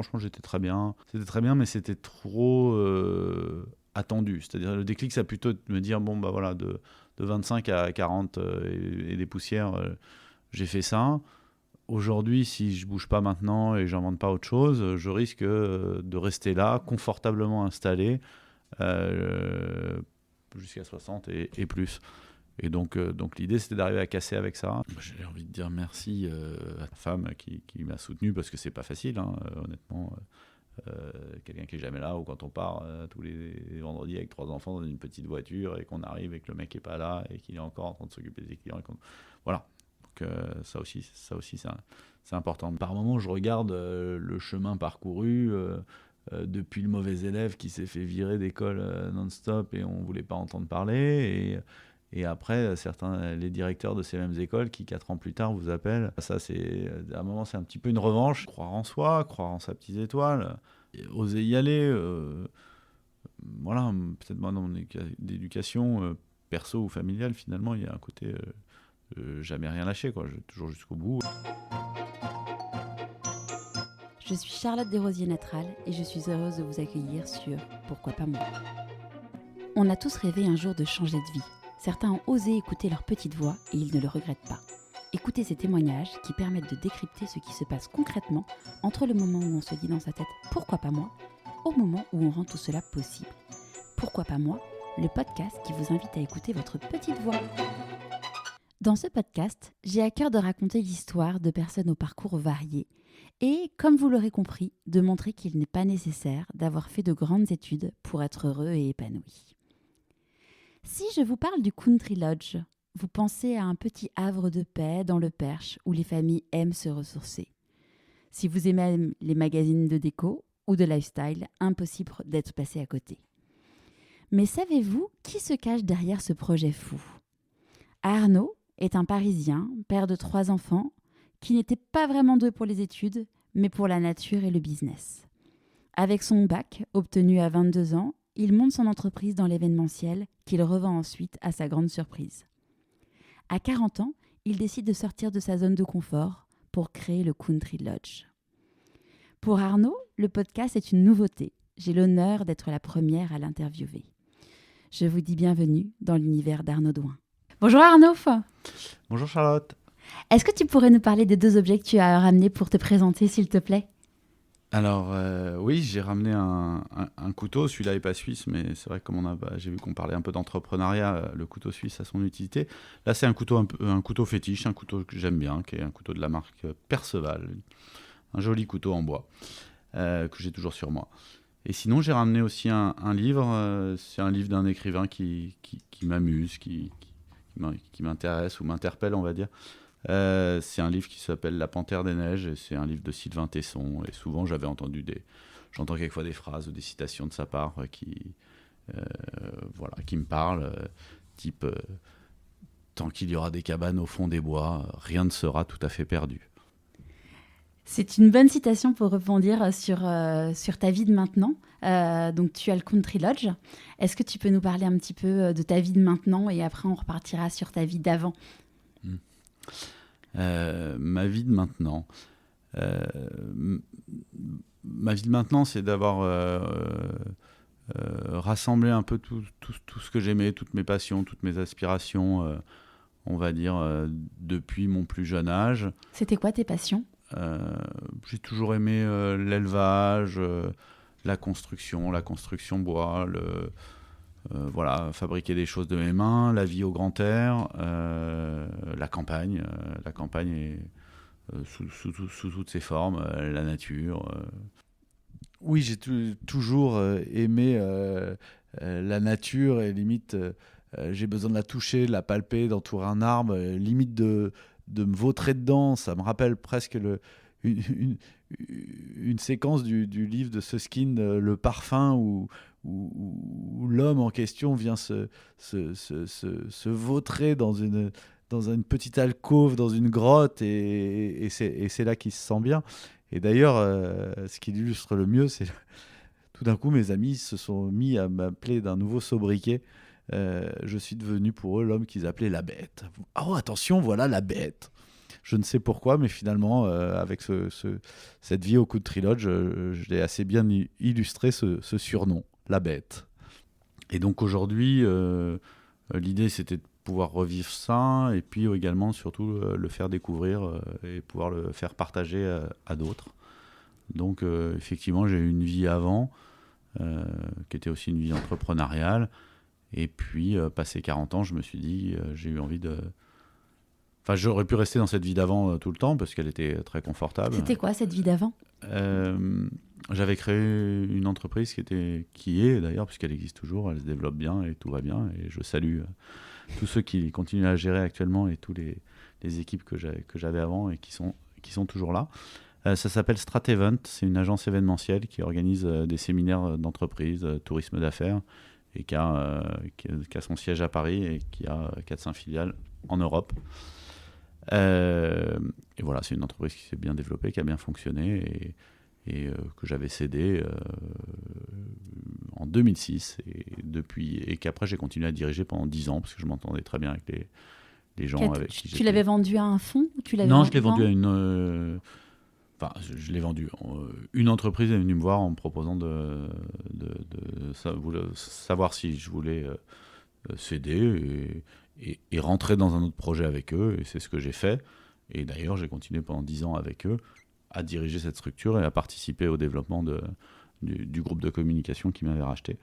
Franchement, j'étais très bien. C'était très bien, mais c'était trop attendu. C'est-à-dire, le déclic, ça a plutôt de me dire, bon, bah voilà, de 25 à 40 et des poussières, j'ai fait ça. Aujourd'hui, si je bouge pas maintenant et j'invente pas autre chose, je risque de rester là, confortablement installé, euh, jusqu'à 60 et plus. Et donc l'idée, c'était d'arriver à casser avec ça. J'ai envie de dire merci à ta femme qui m'a soutenu, parce que c'est pas facile, hein, honnêtement. Quelqu'un qui est jamais là, ou quand on part tous les vendredis avec 3 enfants dans une petite voiture et qu'on arrive et que le mec est pas là et qu'il est encore en train de s'occuper des clients. Voilà. Donc ça aussi c'est important. Par moments, je regarde le chemin parcouru depuis le mauvais élève qui s'est fait virer d'école non-stop et on voulait pas entendre parler, et après, les directeurs de ces mêmes écoles qui, 4 ans plus tard, vous appellent. Ça, à un moment, c'est un petit peu une revanche. Croire en soi, croire en sa petite étoile, et oser y aller. Voilà, peut-être moi, dans mon éducation, perso ou familiale, finalement, il y a un côté jamais rien lâcher, quoi. Toujours jusqu'au bout. Je suis Charlotte Desrosiers-Natral et je suis heureuse de vous accueillir sur Pourquoi pas moi. On a tous rêvé un jour de changer de vie. Certains ont osé écouter leur petite voix et ils ne le regrettent pas. Écoutez ces témoignages qui permettent de décrypter ce qui se passe concrètement entre le moment où on se dit dans sa tête « Pourquoi pas moi ?», au moment où on rend tout cela possible. Pourquoi pas moi ? Le podcast qui vous invite à écouter votre petite voix. Dans ce podcast, j'ai à cœur de raconter l'histoire de personnes au parcours varié et, comme vous l'aurez compris, de montrer qu'il n'est pas nécessaire d'avoir fait de grandes études pour être heureux et épanoui. Si je vous parle du Country Lodge, vous pensez à un petit havre de paix dans le Perche où les familles aiment se ressourcer. Si vous aimez les magazines de déco ou de lifestyle, impossible d'être passé à côté. Mais savez-vous qui se cache derrière ce projet fou ? Arnaud est un Parisien, père de 3 enfants, qui n'était pas vraiment doué pour les études, mais pour la nature et le business. Avec son bac, obtenu à 22 ans, il monte son entreprise dans l'événementiel, qu'il revend ensuite à sa grande surprise. À 40 ans, il décide de sortir de sa zone de confort pour créer le Country Lodge. Pour Arnaud, le podcast est une nouveauté. J'ai l'honneur d'être la première à l'interviewer. Je vous dis bienvenue dans l'univers d'Arnaud Douin. Bonjour Arnaud. Bonjour Charlotte. Est-ce que tu pourrais nous parler des 2 objets que tu as ramenés pour te présenter, s'il te plaît ? Alors oui, j'ai ramené un couteau. Celui-là n'est pas suisse, mais c'est vrai que comme j'ai vu qu'on parlait un peu d'entrepreneuriat, le couteau suisse a son utilité. Là, c'est un couteau fétiche, un couteau que j'aime bien, qui est un couteau de la marque Perceval. Un joli couteau en bois que j'ai toujours sur moi. Et sinon, j'ai ramené aussi un livre. C'est un livre d'un écrivain qui m'amuse, qui m'intéresse ou m'interpelle, on va dire. C'est un livre qui s'appelle La Panthère des Neiges, et c'est un livre de Sylvain Tesson. Et souvent, j'entends quelquefois des phrases ou des citations de sa part qui me parlent, type tant qu'il y aura des cabanes au fond des bois, rien ne sera tout à fait perdu. C'est une bonne citation pour rebondir sur ta vie de maintenant. Donc, tu as le Country Lodge. Est-ce que tu peux nous parler un petit peu de ta vie de maintenant et après, on repartira sur ta vie d'avant ? Ma vie de maintenant. Ma vie de maintenant, c'est d'avoir rassemblé un peu tout ce que j'aimais, toutes mes passions, toutes mes aspirations, on va dire, depuis mon plus jeune âge. C'était quoi tes passions ? J'ai toujours aimé l'élevage, la construction bois, voilà, fabriquer des choses de mes mains, la vie au grand air, la campagne est, sous toutes ses formes, la nature. Oui, j'ai toujours aimé la nature, et limite, j'ai besoin de la toucher, de la palper, d'entourer un arbre, limite de me vautrer dedans. Ça me rappelle presque une séquence du livre de Suskind, Le Parfum, où l'homme en question vient se vautrer dans une petite alcôve, dans une grotte, et c'est là qu'il se sent bien. Et d'ailleurs, ce qui l'illustre le mieux, c'est tout d'un coup, mes amis se sont mis à m'appeler d'un nouveau sobriquet. Je suis devenu pour eux l'homme qu'ils appelaient la bête. Oh, attention, voilà la bête. Je ne sais pourquoi, mais finalement, avec cette vie au coup de triloge, je l'ai assez bien illustré ce surnom, la bête. Et donc aujourd'hui, l'idée c'était de pouvoir revivre ça et puis également surtout le faire découvrir et pouvoir le faire partager à d'autres. Donc effectivement, j'ai eu une vie avant qui était aussi une vie entrepreneuriale. Et puis, passé 40 ans, je me suis dit, j'ai eu envie de... Enfin, j'aurais pu rester dans cette vie d'avant tout le temps parce qu'elle était très confortable. C'était quoi cette vie d'avant ? J'avais créé une entreprise qui est d'ailleurs, puisqu'elle existe toujours, elle se développe bien et tout va bien. Et je salue tous ceux qui continuent à gérer actuellement et tous les équipes que j'avais avant et qui sont toujours là. Ça s'appelle Stratevent, c'est une agence événementielle qui organise des séminaires d'entreprise, tourisme d'affaires, et qui a son siège à Paris et qui a 4-5 filiales en Europe. Et voilà, c'est une entreprise qui s'est bien développée, qui a bien fonctionné et que j'avais cédée en 2006 et qu'après j'ai continué à diriger pendant 10 ans parce que je m'entendais très bien avec les gens avec qui j'étais. Tu l'avais vendu à un fonds ou tu l'avais Non, je l'ai vendu à une... Enfin, je l'ai vendu. Une entreprise est venue me voir en me proposant de savoir si je voulais céder et rentrer dans un autre projet avec eux. Et c'est ce que j'ai fait. Et d'ailleurs, j'ai continué pendant 10 ans avec eux à diriger cette structure et à participer au développement du groupe de communication qui m'avait racheté.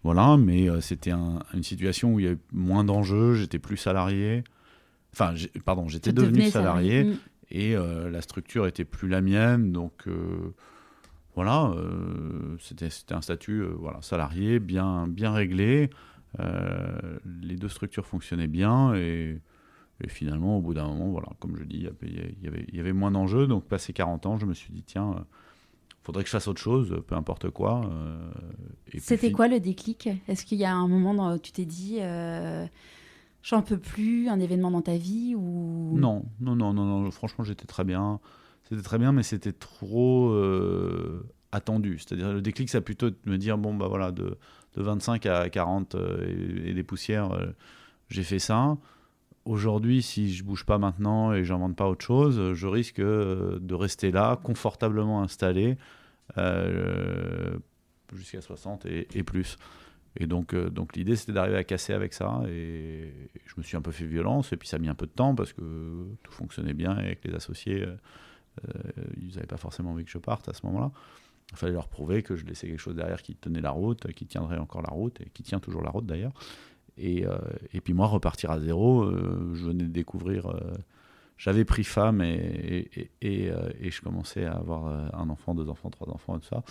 Voilà, mais c'était une situation où il y avait moins d'enjeux, j'étais plus salarié. Enfin, j'étais devenu salarié. Et la structure était plus la mienne, donc voilà, c'était un statut salarié bien réglé. Les deux structures fonctionnaient bien et finalement, au bout d'un moment, voilà, comme je dis, il y avait moins d'enjeux. Donc, passé 40 ans, je me suis dit, tiens, faudrait que je fasse autre chose, peu importe quoi. C'était quoi le déclic ? Est-ce qu'il y a un moment où tu t'es dit... j'en peux plus, un événement dans ta vie ou... Non. Franchement, j'étais très bien. C'était très bien, mais c'était trop attendu. C'est-à-dire, le déclic, ça a plutôt de me dire, bon, bah voilà, de 25 à 40 et des poussières, j'ai fait ça. Aujourd'hui, si je bouge pas maintenant et j'invente pas autre chose, je risque de rester là, confortablement installé, jusqu'à 60 et plus. Et donc l'idée, c'était d'arriver à casser avec ça. Et je me suis un peu fait violence. Et puis ça a mis un peu de temps parce que tout fonctionnait bien et que les associés, ils n'avaient pas forcément envie que je parte à ce moment-là. Il fallait leur prouver que je laissais quelque chose derrière qui tenait la route, qui tiendrait encore la route et qui tient toujours la route d'ailleurs. Et puis moi, repartir à zéro, je venais de découvrir... j'avais pris femme et je commençais à avoir un enfant, 2 enfants, 3 enfants et tout ça.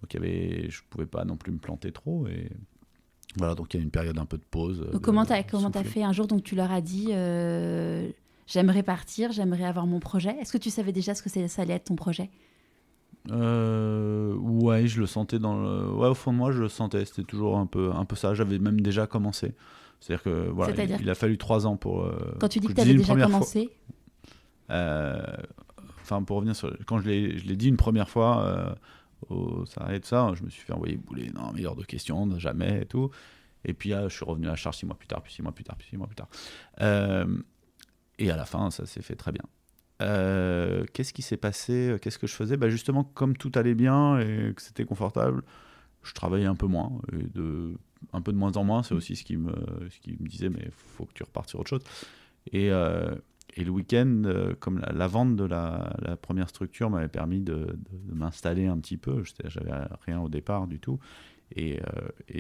Donc je ne pouvais pas non plus me planter trop. Et voilà, donc il y a une période un peu de pause. Donc comment t'as fait un jour, donc tu leur as dit j'aimerais partir, j'aimerais avoir mon projet. Est-ce que tu savais déjà ce que ça allait être ton projet ? Ouais, je le sentais au fond de moi, je le sentais. C'était toujours un peu ça. J'avais même déjà commencé. C'est-à-dire que voilà, il a fallu 3 ans pour. Quand tu dis que tu avais déjà commencé. Enfin, pour revenir sur quand je l'ai dit une première fois au salarié de ça, je me suis fait envoyer bouler. Non, mais hors de question, jamais et tout. Et puis je suis revenu à la charge 6 mois plus tard, puis 6 mois plus tard, puis 6 mois plus tard. Et à la fin, ça s'est fait très bien. Qu'est-ce qui s'est passé ? Qu'est-ce que je faisais ? Justement, comme tout allait bien et que c'était confortable, je travaillais un peu moins. Un peu de moins en moins, c'est aussi ce qui me disait, mais il faut que tu repartes sur autre chose. Et le week-end, comme la vente de la première structure m'avait permis de m'installer un petit peu. J'avais rien au départ du tout. Et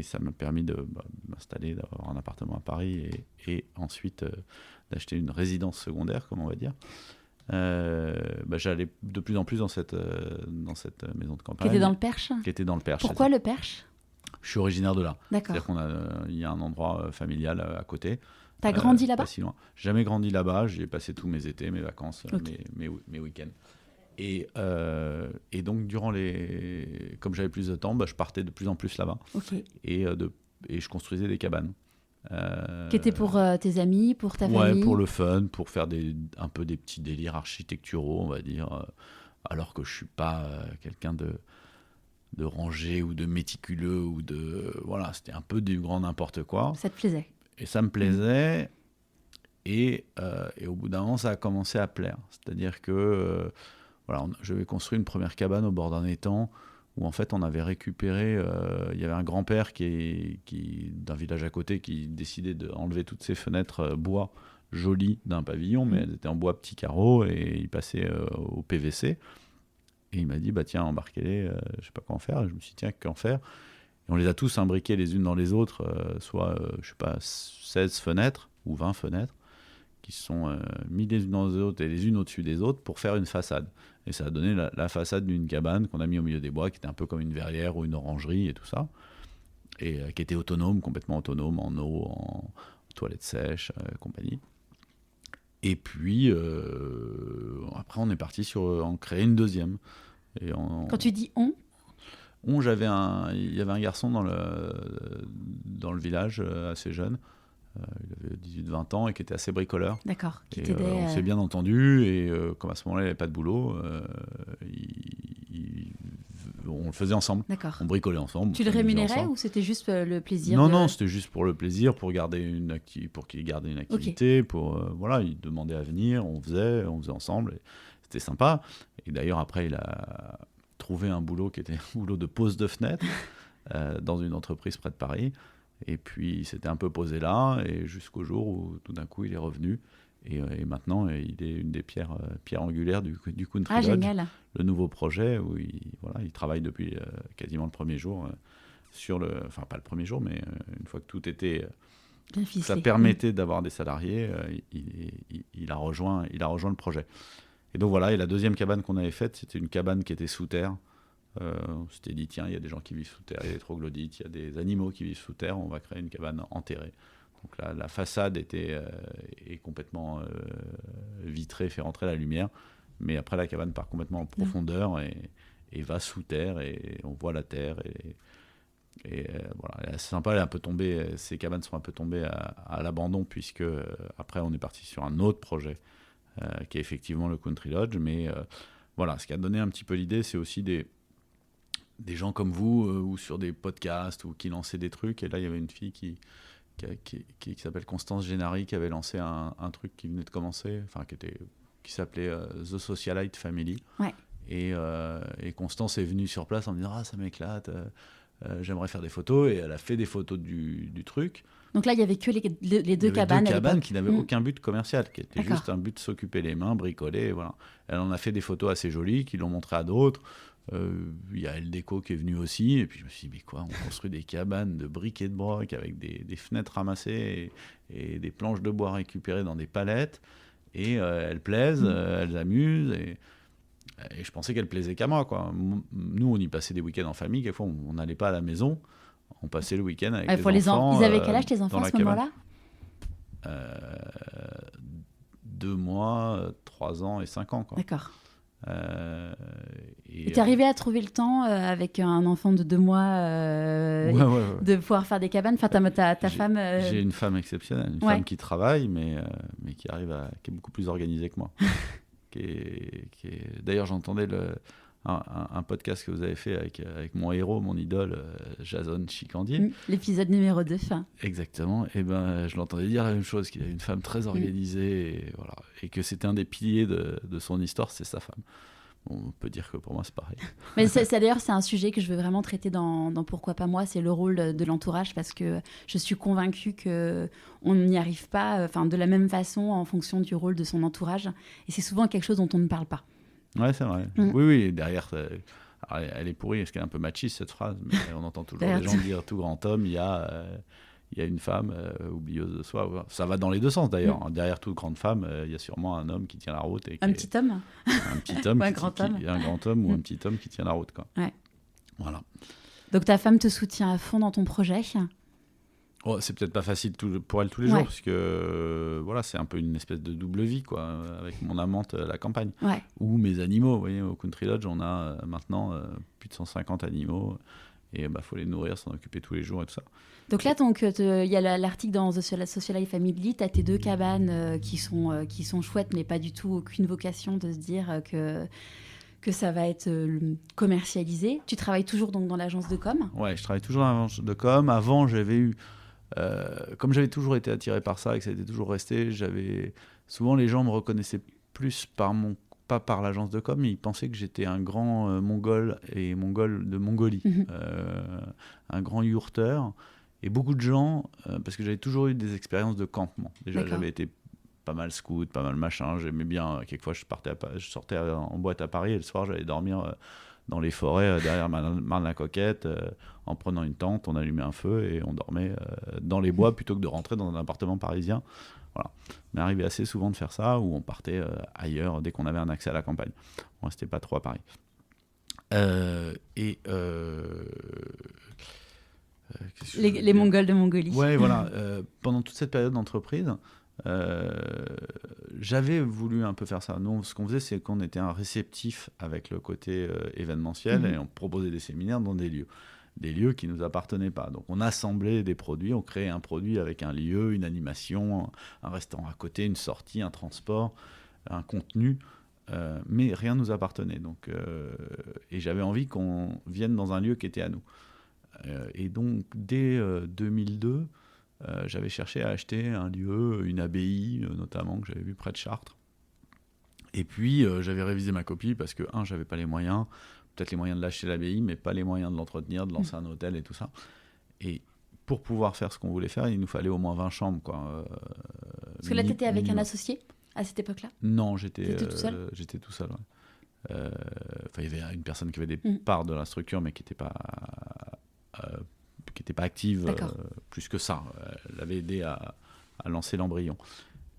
ça m'a permis de m'installer, d'avoir un appartement à Paris et ensuite d'acheter une résidence secondaire, comme on va dire. J'allais de plus en plus dans cette maison de campagne. Qui était dans le Perche ? Qui était dans le Perche. Pourquoi le Perche ? Je suis originaire de là. D'accord. C'est-à-dire qu'il y a un endroit familial à côté. T'as grandi là-bas ? Pas si loin. J'ai jamais grandi là-bas. J'y ai passé tous mes étés, mes vacances, okay. mes week-ends. Et donc, comme j'avais plus de temps, je partais de plus en plus là-bas. Okay. Et je construisais des cabanes. Qui étaient pour tes amis, pour ta famille ? Ouais, pour le fun, pour faire un peu des petits délires architecturaux, on va dire. Alors que je suis pas quelqu'un de rangé ou de méticuleux ou de... Voilà, c'était un peu du grand n'importe quoi. Ça te plaisait ? Et ça me plaisait. Et au bout d'un moment, ça a commencé à plaire. C'est-à-dire que j'avais construit une première cabane au bord d'un étang où en fait on avait récupéré, il y avait un grand-père d'un village à côté qui décidait d'enlever toutes ses fenêtres bois jolies d'un pavillon, mais elles étaient en bois petits carreaux et il passait au PVC. Et il m'a dit, tiens, embarquez-les, je sais pas quoi en faire. Et je me suis dit, tiens, qu'en faire? Et on les a tous imbriqués les unes dans les autres, soit, 16 fenêtres ou 20 fenêtres, qui sont mis les unes dans les autres et les unes au-dessus des autres pour faire une façade. Et ça a donné la façade d'une cabane qu'on a mis au milieu des bois, qui était un peu comme une verrière ou une orangerie et tout ça, et qui était autonome, complètement autonome, en eau, en toilettes sèches, compagnie. Et puis, après, on est parti sur en créer une deuxième. Quand tu dis on, il y avait un garçon dans le village, assez jeune, il avait 18-20 ans et qui était assez bricoleur. D'accord, qui Et, t'aidait. on s'est bien entendu, et comme à ce moment-là, il n'avait pas de boulot, on le faisait ensemble. D'accord. On bricolait ensemble. Tu le rémunérais ou c'était juste le plaisir? Non, c'était juste pour le plaisir, pour qu'il garde une activité. Okay. Il demandait à venir, on faisait ensemble, et c'était sympa. Et d'ailleurs, après, il a trouvé un boulot qui était un boulot de pose de fenêtre dans une entreprise près de Paris. Et puis, il s'était un peu posé là, et jusqu'au jour où, tout d'un coup, il est revenu. Et maintenant, il est une des pierres angulaires du Country Lodge. Génial. Le nouveau projet où il travaille depuis quasiment le premier jour enfin, pas le premier jour, mais une fois que tout était... bien ficelé. Ça permettait d'avoir des salariés, il a rejoint le projet. Et donc voilà, et la deuxième cabane qu'on avait faite, c'était une cabane qui était sous terre. On s'était dit, tiens, il y a des gens qui vivent sous terre, il y a des troglodytes, il y a des animaux qui vivent sous terre, on va créer une cabane enterrée. Donc là, la façade est complètement vitrée, fait rentrer la lumière, mais après la cabane part complètement en profondeur et va sous terre, et on voit la terre. Et voilà, c'est sympa, elle est un peu tombée, ces cabanes sont un peu tombées à l'abandon, puisque après on est parti sur un autre projet qui est effectivement le Country Lodge. Mais voilà, ce qui a donné un petit peu l'idée, c'est aussi des gens comme vous, ou sur des podcasts, ou qui lançaient des trucs. Et là, il y avait une fille qui s'appelle Constance Génary, qui avait lancé un truc qui venait de commencer, enfin qui s'appelait The Socialite Family. Ouais. Et Constance est venue sur place en me disant, ça m'éclate, j'aimerais faire des photos, et elle a fait des photos du truc. Donc là, il n'y avait que les deux cabanes. Deux cabanes qui n'avaient aucun but commercial, qui était D'accord. juste un but de s'occuper les mains, bricoler, voilà. Elle en a fait des photos assez jolies, qui l'ont montré à d'autres. Il y a El Déco qui est venu aussi, et puis je me suis dit, mais quoi, on construit des cabanes de briques et de broc avec des fenêtres ramassées et des planches de bois récupérées dans des palettes, et elles plaisent, elles amusent, et je pensais qu'elles plaisaient qu'à moi, quoi. Nous, on y passait des week-ends en famille, quelquefois on n'allait pas à la maison, on passait le week-end avec les enfants. Ils avaient quel âge, tes enfants, à ce moment-là? 2 mois, 3 ans et 5 ans, quoi. D'accord. Et tu es arrivé à trouver le temps, avec un enfant de 2 mois, ouais. de pouvoir faire des cabanes? Enfin, ta femme... J'ai une femme exceptionnelle, une femme qui travaille, mais qui est beaucoup plus organisée que moi. D'ailleurs, j'entendais un podcast que vous avez fait avec mon héros, mon idole, Jason Chicandier. L'épisode numéro 2. Exactement. Et je l'entendais dire la même chose, qu'il avait une femme très organisée, et que c'était un des piliers de son histoire, c'est sa femme. Bon, on peut dire que pour moi, c'est pareil. Mais d'ailleurs, c'est un sujet que je veux vraiment traiter dans Pourquoi pas moi, c'est le rôle de l'entourage, parce que je suis convaincue qu'on n'y arrive pas de la même façon en fonction du rôle de son entourage. Et c'est souvent quelque chose dont on ne parle pas. Ouais, c'est vrai. Oui, derrière, elle est pourrie, parce qu'elle est un peu machiste, cette phrase, mais on entend toujours des gens dire, tout grand homme, il y a une femme oublieuse de soi. Ça va dans les deux sens, d'ailleurs. Derrière toute grande femme, il y a sûrement un homme qui tient la route. Un petit homme. Ou un grand homme. Un grand homme ou un petit homme qui tient la route, quoi. Ouais. Voilà. Donc ta femme te soutient à fond dans ton projet? C'est peut-être pas facile pour elle tous les jours, parce que c'est un peu une espèce de double vie, quoi, avec mon amante à la campagne. Ouais. Ou mes animaux. Vous voyez, au Country Lodge, on a maintenant plus de 150 animaux, et faut les nourrir, s'en occuper tous les jours et tout ça. Donc là, il y a l'article dans The Socialite Family, tu as tes 2 cabanes qui sont chouettes, mais pas du tout aucune vocation de se dire que ça va être commercialisé. Tu travailles toujours donc dans l'agence de com? Ouais, je travaille toujours dans l'agence de com. Avant, j'avais eu Comme j'avais toujours été attiré par ça et que ça était toujours resté, souvent les gens me reconnaissaient plus pas par l'agence de com, mais ils pensaient que j'étais un grand mongol de Mongolie, un grand yourteur. Et beaucoup de gens, parce que j'avais toujours eu des expériences de campement. Déjà, D'accord. j'avais été pas mal scout, pas mal machin. J'aimais bien. Quelquefois, je sortais en boîte à Paris et le soir, j'allais dormir dans les forêts derrière Marne-la-Coquette, en prenant une tente. On allumait un feu et on dormait dans les bois plutôt que de rentrer dans un appartement parisien. Voilà. Il m'est arrivé assez souvent de faire ça, où on partait ailleurs dès qu'on avait un accès à la campagne. On restait pas trop à Paris. Les Mongols de Mongolie. Ouais, voilà. Pendant toute cette période d'entreprise, j'avais voulu un peu faire ça. Nous, ce qu'on faisait, c'est qu'on était un réceptif avec le côté événementiel et on proposait des séminaires dans des lieux qui ne nous appartenaient pas. Donc on assemblait des produits, on créait un produit avec un lieu, une animation, un restaurant à côté, une sortie, un transport, un contenu, mais rien ne nous appartenait. Donc, et j'avais envie qu'on vienne dans un lieu qui était à nous. Et donc dès 2002, j'avais cherché à acheter un lieu, une abbaye notamment, que j'avais vu près de Chartres. Et puis j'avais révisé ma copie parce que, j'avais pas les moyens, peut-être les moyens de l'acheter l'abbaye, mais pas les moyens de l'entretenir, de lancer un hôtel et tout ça. Et pour pouvoir faire ce qu'on voulait faire, il nous fallait au moins 20 chambres, quoi. Parce que là, tu étais avec un associé à cette époque-là ? Non, j'étais tout seul ? J'étais tout seul, ouais. Il y avait une personne qui avait des parts de la structure, mais qui n'était pas active plus que ça. Elle avait aidé à lancer l'embryon.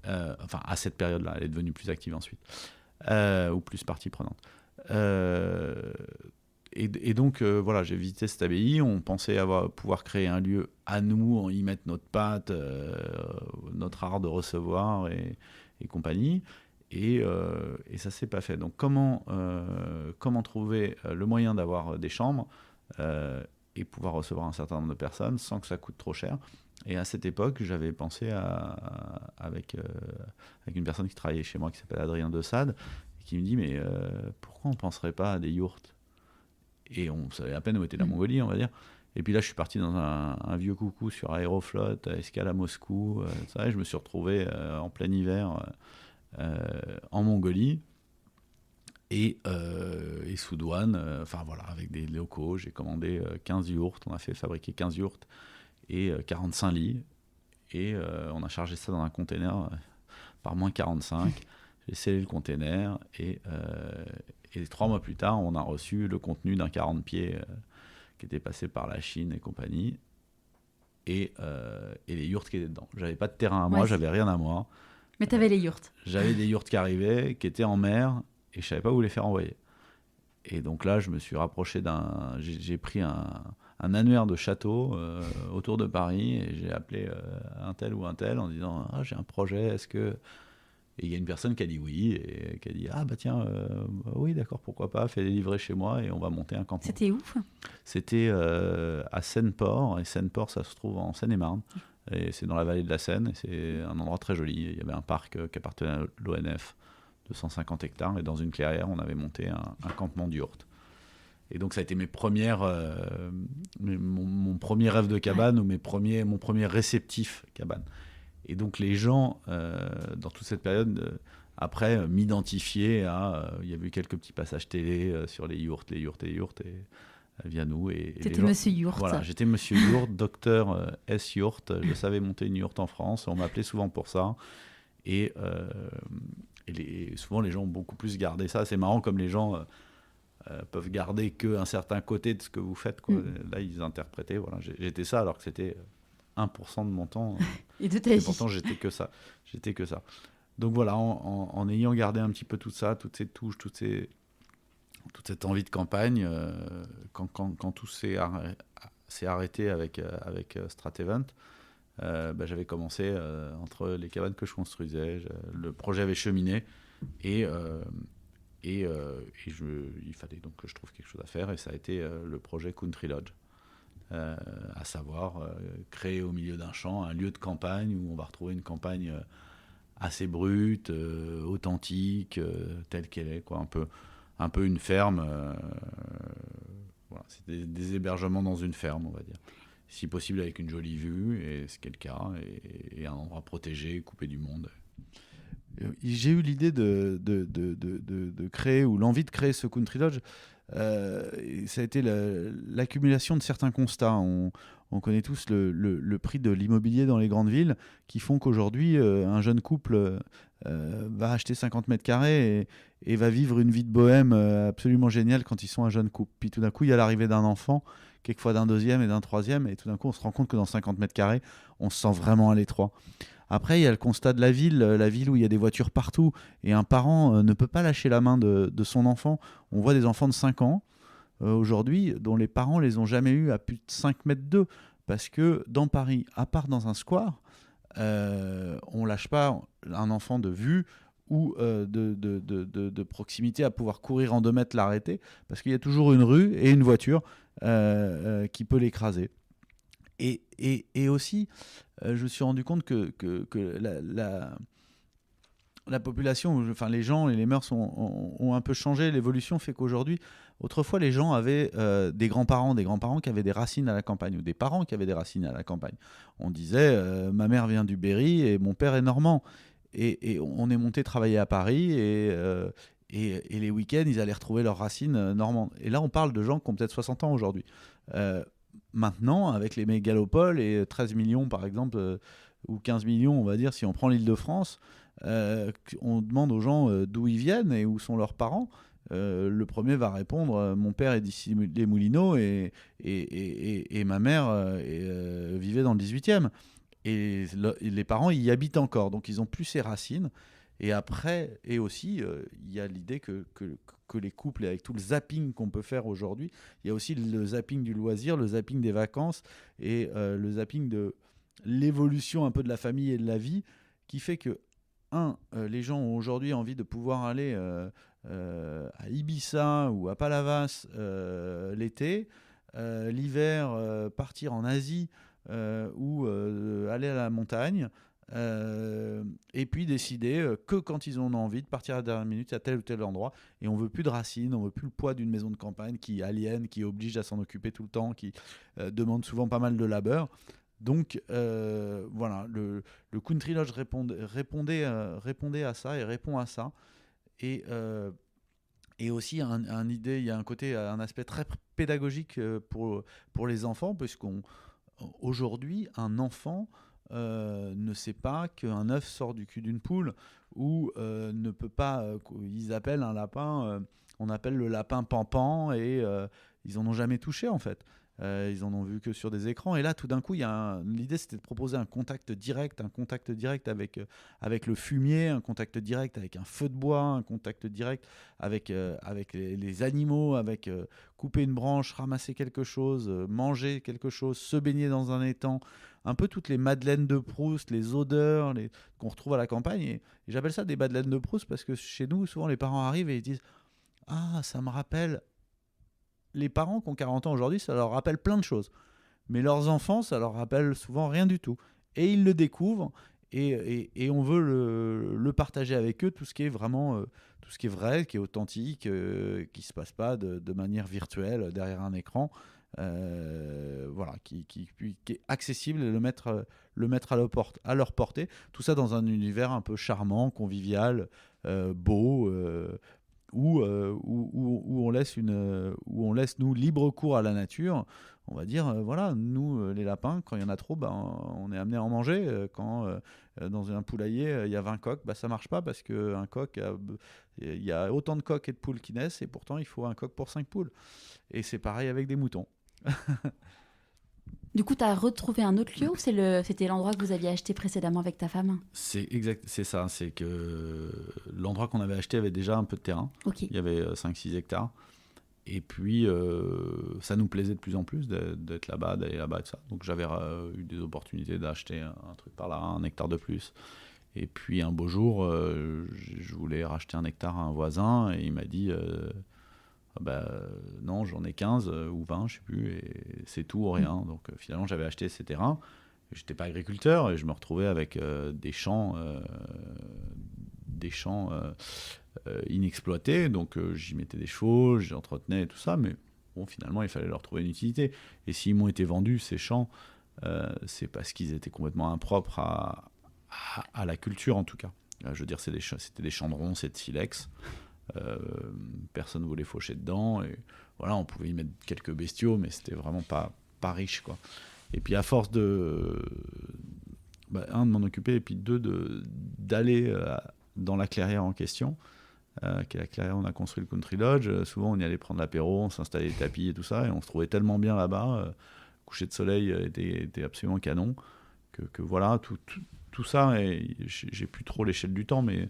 À cette période-là, elle est devenue plus active ensuite, ou plus partie prenante. Et donc, voilà, j'ai visité cette abbaye. On pensait pouvoir créer un lieu à nous, y mettre notre patte, notre art de recevoir et compagnie. Et ça ne s'est pas fait. Donc, comment trouver le moyen d'avoir des chambres et pouvoir recevoir un certain nombre de personnes sans que ça coûte trop cher. Et à cette époque, j'avais pensé avec une personne qui travaillait chez moi qui s'appelle Adrien de Sade, qui me dit mais pourquoi on ne penserait pas à des yourtes ? Et on savait à peine où était la Mongolie, on va dire. Et puis là, je suis parti dans un vieux coucou sur Aéroflot, escale à Moscou. Et je me suis retrouvé en plein hiver en Mongolie. Et sous douane, avec des locaux, j'ai commandé 15 yourtes, on a fait fabriquer 15 yourtes et 45 lits, et on a chargé ça dans un container par moins 45, j'ai scellé le container, et 3 mois plus tard, on a reçu le contenu d'un 40 pieds qui était passé par la Chine et compagnie, et les yourtes qui étaient dedans. J'avais pas de terrain à moi, j'avais rien à moi. Mais t'avais les yourtes. J'avais des yourtes qui arrivaient, qui étaient en mer, et je savais pas où les faire envoyer. Et donc là, je me suis rapproché j'ai pris un annuaire de château autour de Paris, et j'ai appelé un tel ou un tel en disant j'ai un projet, est-ce que... Et il y a une personne qui a dit oui, et qui a dit tiens, oui d'accord, pourquoi pas, fais-les livrer chez moi et on va monter un campement. C'était où ? C'était à Seine-Port, et Seine-Port, ça se trouve en Seine-et-Marne, et c'est dans la vallée de la Seine, et c'est un endroit très joli. Il y avait un parc qui appartenait à l'ONF de 150 hectares, et dans une clairière, on avait monté un campement d'yourtes. Et donc ça a été mon premier rêve de cabane, ou mon premier réceptif cabane. Et donc les gens, dans toute cette période, après, m'identifiaient à... Il y avait eu quelques petits passages télé sur les yourtes, et via nous. T'étais Monsieur Yourte. Voilà, j'étais Monsieur Yourte, docteur S. Yourte. Je savais monter une yourte en France, on m'appelait souvent pour ça. Et souvent les gens ont beaucoup plus gardé ça. C'est marrant comme les gens peuvent garder qu'un certain côté de ce que vous faites, quoi. Là, ils interprétaient, voilà, j'étais ça alors que c'était 1% de mon temps. Et de ta vie. Pourtant, j'étais que ça. Donc voilà, en ayant gardé un petit peu tout ça, toutes ces touches, toute cette envie de campagne, quand tout s'est arrêté avec Stratevent, j'avais commencé entre les cabanes que je construisais, le projet avait cheminé, et il fallait donc que je trouve quelque chose à faire, et ça a été le projet Country Lodge. À savoir créer au milieu d'un champ un lieu de campagne où on va retrouver une campagne assez brute, authentique, telle qu'elle est, quoi, un peu une ferme. Voilà, c'est des hébergements dans une ferme, on va dire. si possible avec une jolie vue, et c'est le cas, et un endroit protégé, coupé du monde. J'ai eu l'idée de créer, ou l'envie de créer ce Country Lodge. Et ça a été l'accumulation de certains constats. On connaît tous le prix de l'immobilier dans les grandes villes, qui font qu'aujourd'hui, un jeune couple va acheter 50 mètres carrés et va vivre une vie de bohème absolument géniale quand ils sont un jeune couple. Puis tout d'un coup, il y a l'arrivée d'un enfant, quelquefois d'un deuxième et d'un troisième, et tout d'un coup, on se rend compte que dans 50 mètres carrés, on se sent vraiment à l'étroit. Après, il y a le constat de la ville où il y a des voitures partout, et un parent ne peut pas lâcher la main de son enfant. On voit des enfants de 5 ans aujourd'hui dont les parents les ont jamais eus à plus de 5 mètres d'eux, parce que dans Paris, à part dans un square, on lâche pas un enfant de vue ou de proximité à pouvoir courir en 2 mètres, l'arrêter, parce qu'il y a toujours une rue et une voiture qui peut l'écraser. Et aussi, je me suis rendu compte que la population, enfin les gens et les mœurs ont un peu changé. L'évolution fait qu'aujourd'hui, autrefois, les gens avaient des grands-parents qui avaient des racines à la campagne, ou des parents qui avaient des racines à la campagne. On disait, ma mère vient du Berry et mon père est normand. Et on est monté travailler à Paris, et les week-ends, ils allaient retrouver leurs racines normandes. Et là, on parle de gens qui ont peut-être 60 ans aujourd'hui. Maintenant, avec les mégalopoles et 13 millions, par exemple, ou 15 millions, on va dire, si on prend l'Île-de-France, on demande aux gens d'où ils viennent et où sont leurs parents. Le premier va répondre, mon père est d'ici les Moulineaux et ma mère vivait dans le 18e. Et les parents y habitent encore, donc ils n'ont plus ces racines. Et après, et aussi, il y a l'idée que les couples, avec tout le zapping qu'on peut faire aujourd'hui, il y a aussi le zapping du loisir, le zapping des vacances, et le zapping de l'évolution un peu de la famille et de la vie, qui fait que, les gens ont aujourd'hui envie de pouvoir aller à Ibiza ou à Palavas l'été, l'hiver partir en Asie ou aller à la montagne, et puis décider que quand ils en ont envie de partir à la dernière minute à tel ou tel endroit, et on veut plus de racines, on veut plus le poids d'une maison de campagne qui aliène, qui oblige à s'en occuper tout le temps, qui demande souvent pas mal de labeur. Donc voilà, le Country Lodge répondait à ça et répond à ça. Et aussi il y a un aspect très pédagogique pour les enfants, puisqu'aujourd'hui, un enfant ne sait pas qu'un œuf sort du cul d'une poule, ou ne peut pas. Ils appellent un lapin, on appelle le lapin Pampan, et ils en ont jamais touché en fait. Ils en ont vu que sur des écrans. Et là, tout d'un coup, l'idée, c'était de proposer un contact direct avec le fumier, un contact direct avec un feu de bois, un contact direct avec les animaux, avec couper une branche, ramasser quelque chose, manger quelque chose, se baigner dans un étang. Un peu toutes les madeleines de Proust, les odeurs qu'on retrouve à la campagne. Et j'appelle ça des madeleines de Proust parce que chez nous, souvent, les parents arrivent et ils disent « Ah, ça me rappelle... » Les parents qui ont 40 ans aujourd'hui, ça leur rappelle plein de choses. Mais leurs enfants, ça leur rappelle souvent rien du tout. Et ils le découvrent, et on veut le partager avec eux, tout ce qui est vraiment, tout ce qui est vrai, qui est authentique, qui ne se passe pas de manière virtuelle derrière un écran. Voilà, qui est accessible, et le mettre à leur portée. Tout ça dans un univers un peu charmant, convivial, beau, où on laisse nous libre cours à la nature. On va dire, voilà, nous, les lapins, quand il y en a trop, on est amené à en manger. Quand dans un poulailler, il y a 20 coqs, ça marche pas, parce qu'un coq, il y a autant de coqs et de poules qui naissent, et pourtant il faut un coq pour 5 poules. Et c'est pareil avec des moutons. Du coup, tu as retrouvé un autre lieu, ou c'était l'endroit que vous aviez acheté précédemment avec ta femme ? C'est exact, c'est ça. C'est que l'endroit qu'on avait acheté avait déjà un peu de terrain. Okay. Il y avait 5-6 hectares. Et puis, ça nous plaisait de plus en plus d'être là-bas, d'aller là-bas, et tout ça. Donc, j'avais eu des opportunités d'acheter un truc par là, 1 hectare de plus. Et puis, un beau jour, je voulais racheter 1 hectare à un voisin, et il m'a dit... non, j'en ai 15 ou 20, je sais plus, et c'est tout ou rien. Donc finalement, j'avais acheté ces terrains. J'étais pas agriculteur, et je me retrouvais avec des champs inexploités. Donc j'y mettais des chevaux, j'entretenais et tout ça, mais bon, finalement, il fallait leur trouver une utilité. Et s'ils m'ont été vendus, ces champs, c'est parce qu'ils étaient complètement impropres à la culture, en tout cas. Je veux dire, c'était des champs de ronces et de silex. Personne ne voulait faucher dedans. Et voilà, on pouvait y mettre quelques bestiaux, mais c'était vraiment pas riche, quoi. Et puis, à force un, de m'en occuper, et puis deux, d'aller dans la clairière en question, qui est la clairière où on a construit le Country Lodge. Souvent, on y allait prendre l'apéro, on s'installait les tapis et tout ça, et on se trouvait tellement bien là-bas. Coucher de soleil était absolument canon, que voilà, tout ça, et j'ai plus trop l'échelle du temps, mais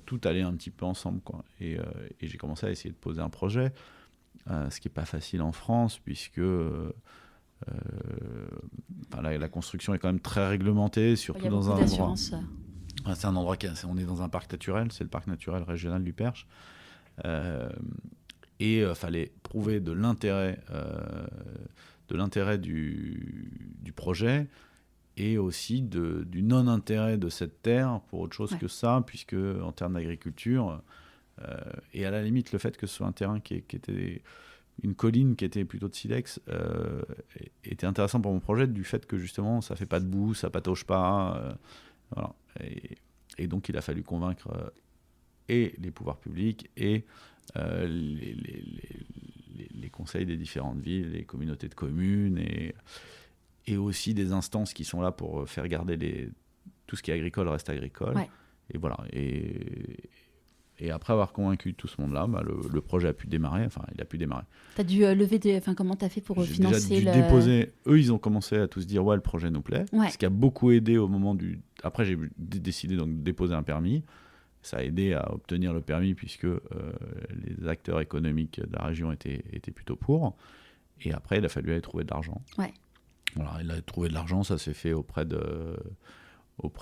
tout allait un petit peu ensemble, quoi. Et j'ai commencé à essayer de poser un projet, ce qui n'est pas facile en France, puisque la construction est quand même très réglementée, surtout dans un endroit. C'est un endroit on est dans un parc naturel, c'est le parc naturel régional du Perche. Et fallait prouver de l'intérêt du projet, et aussi du non-intérêt de cette terre pour autre chose que ça, puisque en termes d'agriculture, et à la limite le fait que ce soit un terrain qui était une colline qui était plutôt de silex, était intéressant pour mon projet, du fait que justement ça fait pas de boue, ça patauge pas, voilà. Et donc il a fallu convaincre et les pouvoirs publics et les conseils des différentes villes, les communautés de communes, et aussi des instances qui sont là pour faire garder tout ce qui est agricole reste agricole. Ouais. Et voilà. Et après avoir convaincu tout ce monde-là, le projet a pu démarrer. Enfin, il a pu démarrer. T'as dû lever comment t'as fait pour financer déjà dû déposer. Eux, ils ont commencé à tous dire ouais, le projet nous plaît. Ouais. Ce qui a beaucoup aidé au moment du. Après, j'ai décidé donc de déposer un permis. Ça a aidé à obtenir le permis, puisque les acteurs économiques de la région étaient plutôt pour. Et après, il a fallu aller trouver de l'argent. Ouais. Voilà, il a trouvé de l'argent, ça s'est fait auprès de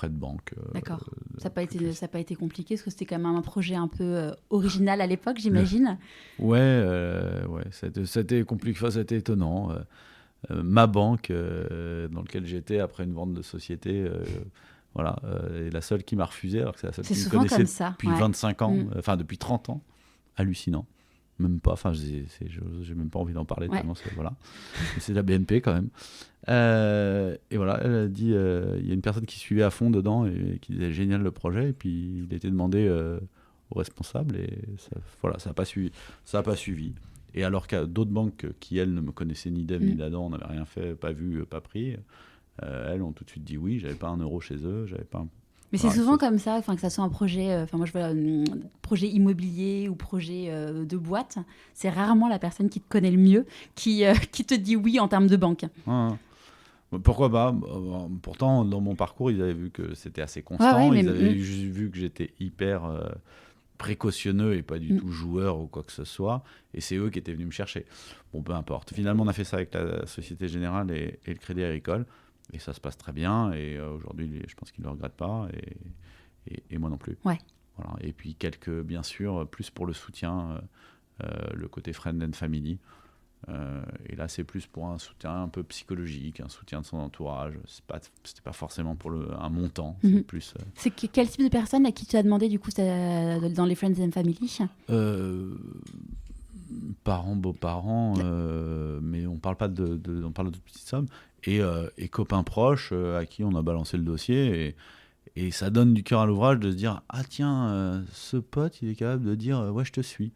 banques. D'accord. Ça n'a pas été compliqué, parce que c'était quand même un projet un peu original à l'époque, j'imagine. Ouais, c'était compliqué, c'était étonnant. Ma banque, dans laquelle j'étais après une vente de société, est la seule qui m'a refusé, alors que c'est la seule qui me connaissait depuis 25 ans, enfin depuis 30 ans. Hallucinant. Même pas, enfin, j'ai même pas envie d'en parler, tellement voilà. Mais c'est la BNP quand même. Et voilà, elle a dit, il y a une personne qui suivait à fond dedans et qui disait génial le projet, et puis il a été demandé aux responsables, et ça n'a pas suivi. Et alors qu'il y a d'autres banques qui, elles, ne me connaissaient ni d'Ève ni d'Adam, n'avaient rien fait, pas vu, pas pris, elles ont tout de suite dit oui. J'avais pas un euro chez eux, j'avais pas. Mais c'est souvent comme ça, que ça soit un projet, moi je vois projet immobilier ou projet de boîte, c'est rarement la personne qui te connaît le mieux qui te dit oui en termes de banque. Pourquoi pas. Pourtant, dans mon parcours, ils avaient vu que c'était assez constant, ils avaient vu que j'étais hyper précautionneux et pas du tout joueur ou quoi que ce soit, et c'est eux qui étaient venus me chercher. Bon, peu importe. Finalement, on a fait ça avec la Société Générale et le Crédit Agricole. Et ça se passe très bien, et aujourd'hui, je pense qu'ils ne le regrettent pas, et moi non plus. Ouais. Voilà. Et puis bien sûr, plus pour le soutien, le côté friend and family. Et là, c'est plus pour un soutien un peu psychologique, un soutien de son entourage. C'était pas forcément pour un montant. C'est plus. C'est quel type de personne à qui tu as demandé, du coup, dans les friends and family ? Parents, beaux-parents, mais on parle pas on parle de petites sommes, et copains proches à qui on a balancé le dossier, et ça donne du cœur à l'ouvrage de se dire ah tiens, ce pote il est capable de dire ouais, je te suis.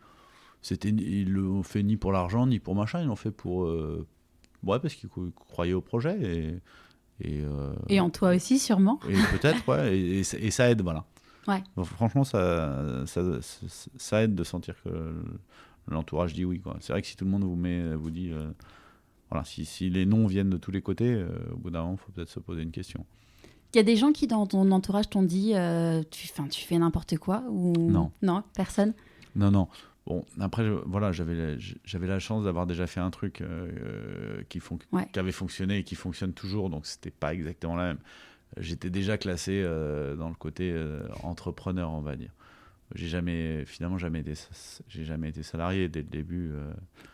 Ils l'ont fait ni pour l'argent ni pour machin, ils l'ont fait pour parce qu'ils croyaient au projet, et en toi aussi sûrement, et peut-être et ça aide, voilà. Ouais. Donc, franchement, ça aide de sentir que l'entourage dit oui, quoi. C'est vrai que si tout le monde vous dit voilà, si les noms viennent de tous les côtés, au bout d'un moment, il faut peut-être se poser une question. Il y a des gens qui, dans ton entourage, t'ont dit tu fais n'importe quoi, ou... Non, personne. Non. Bon, après, j'avais la chance d'avoir déjà fait un truc qui avait fonctionné et qui fonctionne toujours, donc c'était pas exactement la même. J'étais déjà classé dans le côté entrepreneur, on va dire. j'ai jamais été salarié dès le début.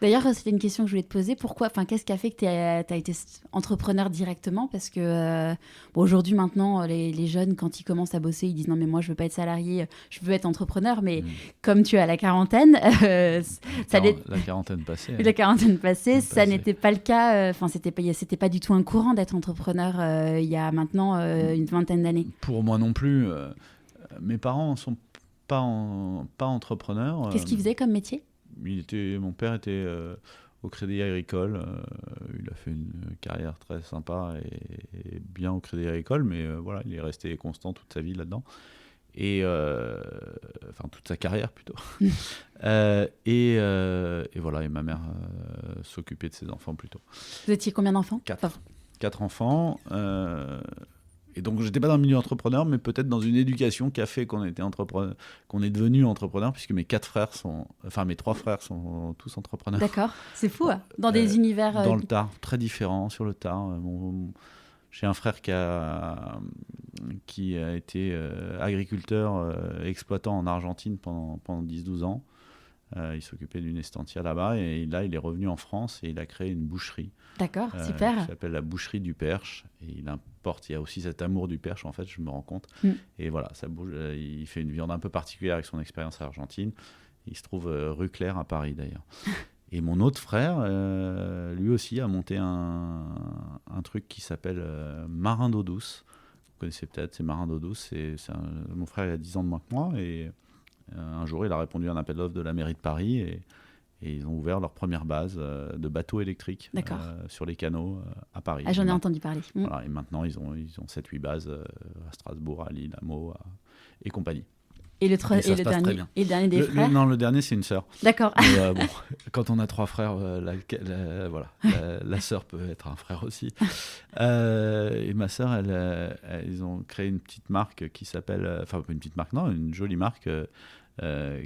D'ailleurs, c'était une question que je voulais te poser. Pourquoi, qu'est-ce qui a fait que tu as été entrepreneur directement? Parce que aujourd'hui, maintenant, les jeunes, quand ils commencent à bosser, ils disent non, mais moi, je veux pas être salarié, je veux être entrepreneur. Mais comme tu as la quarantaine, la quarantaine passée. La quarantaine passée, ça n'était pas le cas. C'était pas du tout un courant d'être entrepreneur il y a maintenant une vingtaine d'années. Pour moi non plus. Mes parents sont pas entrepreneurs. Qu'est-ce qu'ils faisaient comme métier? Mon père était au Crédit Agricole. Il a fait une carrière très sympa et bien au Crédit Agricole, mais voilà, il est resté constant toute sa vie là-dedans. Et toute sa carrière plutôt. Et voilà, et ma mère s'occupait de ses enfants plutôt. Vous étiez combien d'enfants? 4 enfants. Et donc, j'étais pas dans le milieu entrepreneur, mais peut-être dans une éducation qui a fait qu'on est devenu entrepreneur, puisque mes 3 frères sont tous entrepreneurs. D'accord, c'est fou. Dans des univers... Dans le tard, très différents sur le tard. J'ai un frère qui a été agriculteur, exploitant en Argentine pendant 10-12 ans. Il s'occupait d'une estancière là-bas, et là, il est revenu en France et il a créé une boucherie. D'accord, super. Qui s'appelle la Boucherie du Perche. Et il y a aussi cet amour du perche, en fait, je me rends compte. Et voilà, il fait une viande un peu particulière avec son expérience à Argentine. Il se trouve rue Claire à Paris, d'ailleurs. Et mon autre frère, lui aussi, a monté un truc qui s'appelle Marin d'eau douce. Vous connaissez peut-être, c'est Marin d'eau douce. Mon frère, il a 10 ans de moins que moi. Et un jour, il a répondu à un appel d'offres de la mairie de Paris. Et ils ont ouvert leur première base de bateaux électriques sur les canaux à Paris. Ah, j'en ai entendu parler. Voilà, et maintenant, ils ont 7-8 bases à Strasbourg, à Lille, à Meaux et compagnie. Et le dernier des frères? Non, le dernier, c'est une sœur. D'accord. Mais quand on a 3 frères, la sœur peut être un frère aussi. Et ma sœur, ils ont créé une petite marque qui s'appelle... une petite marque, non, une jolie marque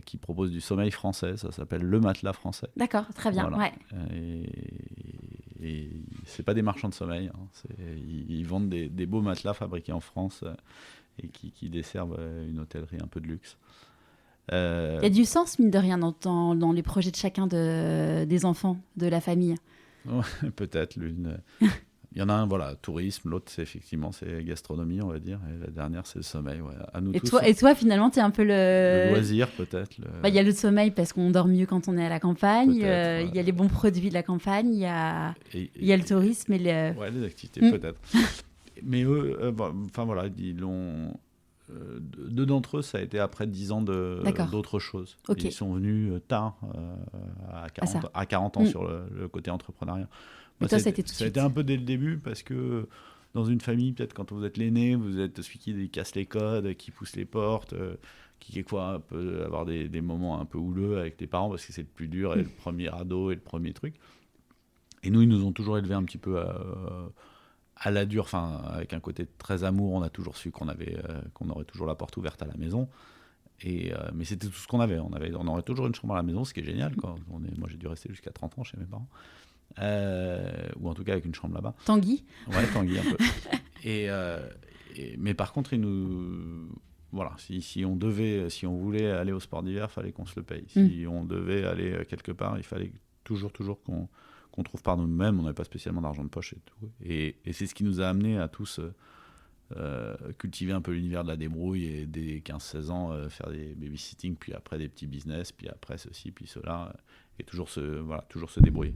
qui propose du sommeil français. Ça s'appelle Le Matelas Français. D'accord, très bien. Voilà. Ouais. Et c'est pas des marchands de sommeil. Ils vendent des beaux matelas fabriqués en France et qui desservent une hôtellerie un peu de luxe. Il y a du sens, mine de rien, dans les projets de chacun des enfants, de la famille. Ouais, peut-être l'une. Il y en a un, tourisme, l'autre, c'est gastronomie, on va dire, et la dernière, c'est le sommeil. Ouais. À nous tous, toi, finalement, tu es un peu le loisir, peut-être. Il y a le sommeil, parce qu'on dort mieux quand on est à la campagne, il y a les bons produits de la campagne, il y a le tourisme et les activités, peut-être. Mais eux, ils l'ont... Deux d'entre eux, ça a été après 10 ans d'autres choses. Okay. Ils sont venus tard, à 40 ans sur le côté entrepreneuriat. Moi, toi, ça a été tout de suite. Ça a été un peu dès le début, parce que dans une famille, peut-être quand vous êtes l'aîné, vous êtes celui qui casse les codes, qui pousse les portes, qui peut avoir des moments un peu houleux avec les parents, parce que c'est le plus dur, et le premier ado, et le premier truc. Et nous, ils nous ont toujours élevés un petit peu à la dure, avec un côté très amour. On a toujours su qu'on aurait toujours la porte ouverte à la maison. Mais c'était tout ce qu'on avait. On aurait toujours une chambre à la maison, ce qui est génial. Moi, j'ai dû rester jusqu'à 30 ans chez mes parents. Ou en tout cas avec une chambre là-bas. Tanguy. Ouais, Tanguy un peu. Mais par contre, si on voulait aller au sport d'hiver, il fallait qu'on se le paye. Si on devait aller quelque part, il fallait toujours qu'on trouve par nous-mêmes. On n'avait pas spécialement d'argent de poche et tout. Et c'est ce qui nous a amenés à tous cultiver un peu l'univers de la débrouille, et dès 15-16 ans faire des babysitting, puis après des petits business, puis après ceci, puis cela, et toujours se débrouiller.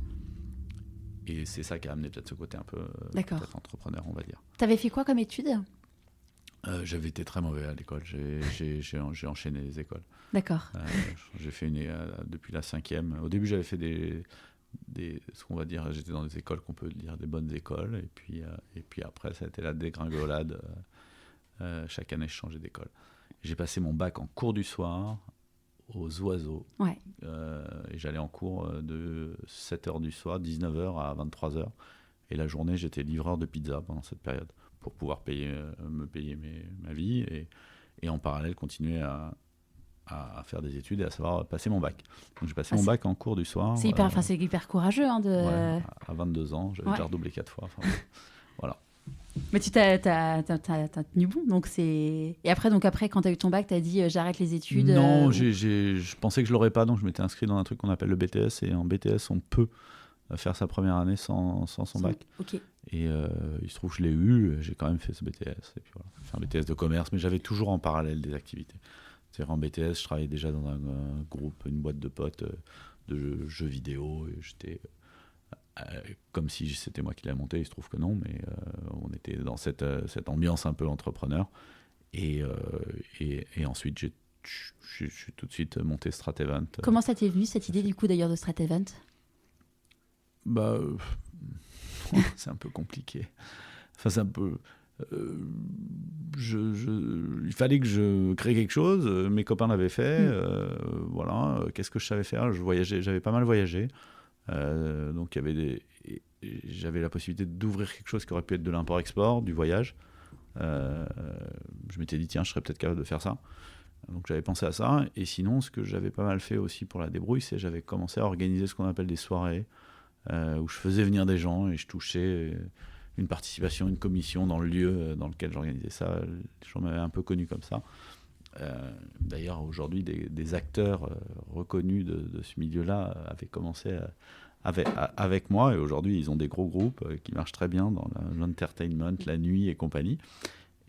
Et c'est ça qui a amené peut-être ce côté un peu peut-être entrepreneur, on va dire. T'avais fait quoi comme études? J'avais été très mauvais à l'école. J'ai enchaîné les écoles. D'accord. J'ai fait depuis la 5e. Au début, j'avais fait ce qu'on va dire, j'étais dans des écoles qu'on peut dire des bonnes écoles. Et puis après, ça a été la dégringolade. Chaque année, je changeais d'école. J'ai passé mon bac en cours du soir aux Oiseaux. Ouais. Et j'allais en cours de 7h du soir, 19h à 23h. Et la journée, j'étais livreur de pizza pendant cette période, pour pouvoir me payer ma vie, et en parallèle continuer à faire des études et à savoir passer mon bac. Donc j'ai passé mon bac en cours du soir. C'est hyper courageux. À 22 ans, j'avais déjà redoublé 4 fois. Voilà. Mais tu t'as tenu bon, donc c'est... Et après, quand tu as eu ton bac, tu as dit j'arrête les études Non, je pensais que je l'aurais pas, donc je m'étais inscrit dans un truc qu'on appelle le BTS, et en BTS, on peut faire sa première année sans son bac. Ok. Et il se trouve que je l'ai eu, j'ai quand même fait ce BTS. Et puis voilà, j'ai fait un BTS de commerce, mais j'avais toujours en parallèle des activités. C'est-à-dire en BTS, je travaillais déjà dans un groupe, une boîte de potes de jeux vidéo, et j'étais comme si c'était moi qui l'ai monté. Il se trouve que non, mais on était dans cette ambiance un peu entrepreneur. Et ensuite, je suis tout de suite monté Stratevent. Comment ça t'est venu cette idée du coup d'ailleurs de Stratevent? Bah, c'est un peu compliqué. Enfin, c'est un peu. Il fallait que je crée quelque chose. Mes copains l'avaient fait. Voilà. Qu'est-ce que je savais faire? Je voyageais. J'avais pas mal voyagé. Donc, j'avais la possibilité d'ouvrir quelque chose qui aurait pu être de l'import-export, du voyage. Je m'étais dit, tiens, je serais peut-être capable de faire ça. Donc, j'avais pensé à ça. Et sinon, ce que j'avais pas mal fait aussi pour la débrouille, c'est que j'avais commencé à organiser ce qu'on appelle des soirées où je faisais venir des gens et je touchais une participation, une commission dans le lieu dans lequel j'organisais ça. Les gens m'avaient un peu connu comme ça. D'ailleurs, aujourd'hui, des acteurs reconnus de ce milieu-là avaient commencé avec moi, et aujourd'hui, ils ont des gros groupes qui marchent très bien dans l'entertainment, la nuit et compagnie.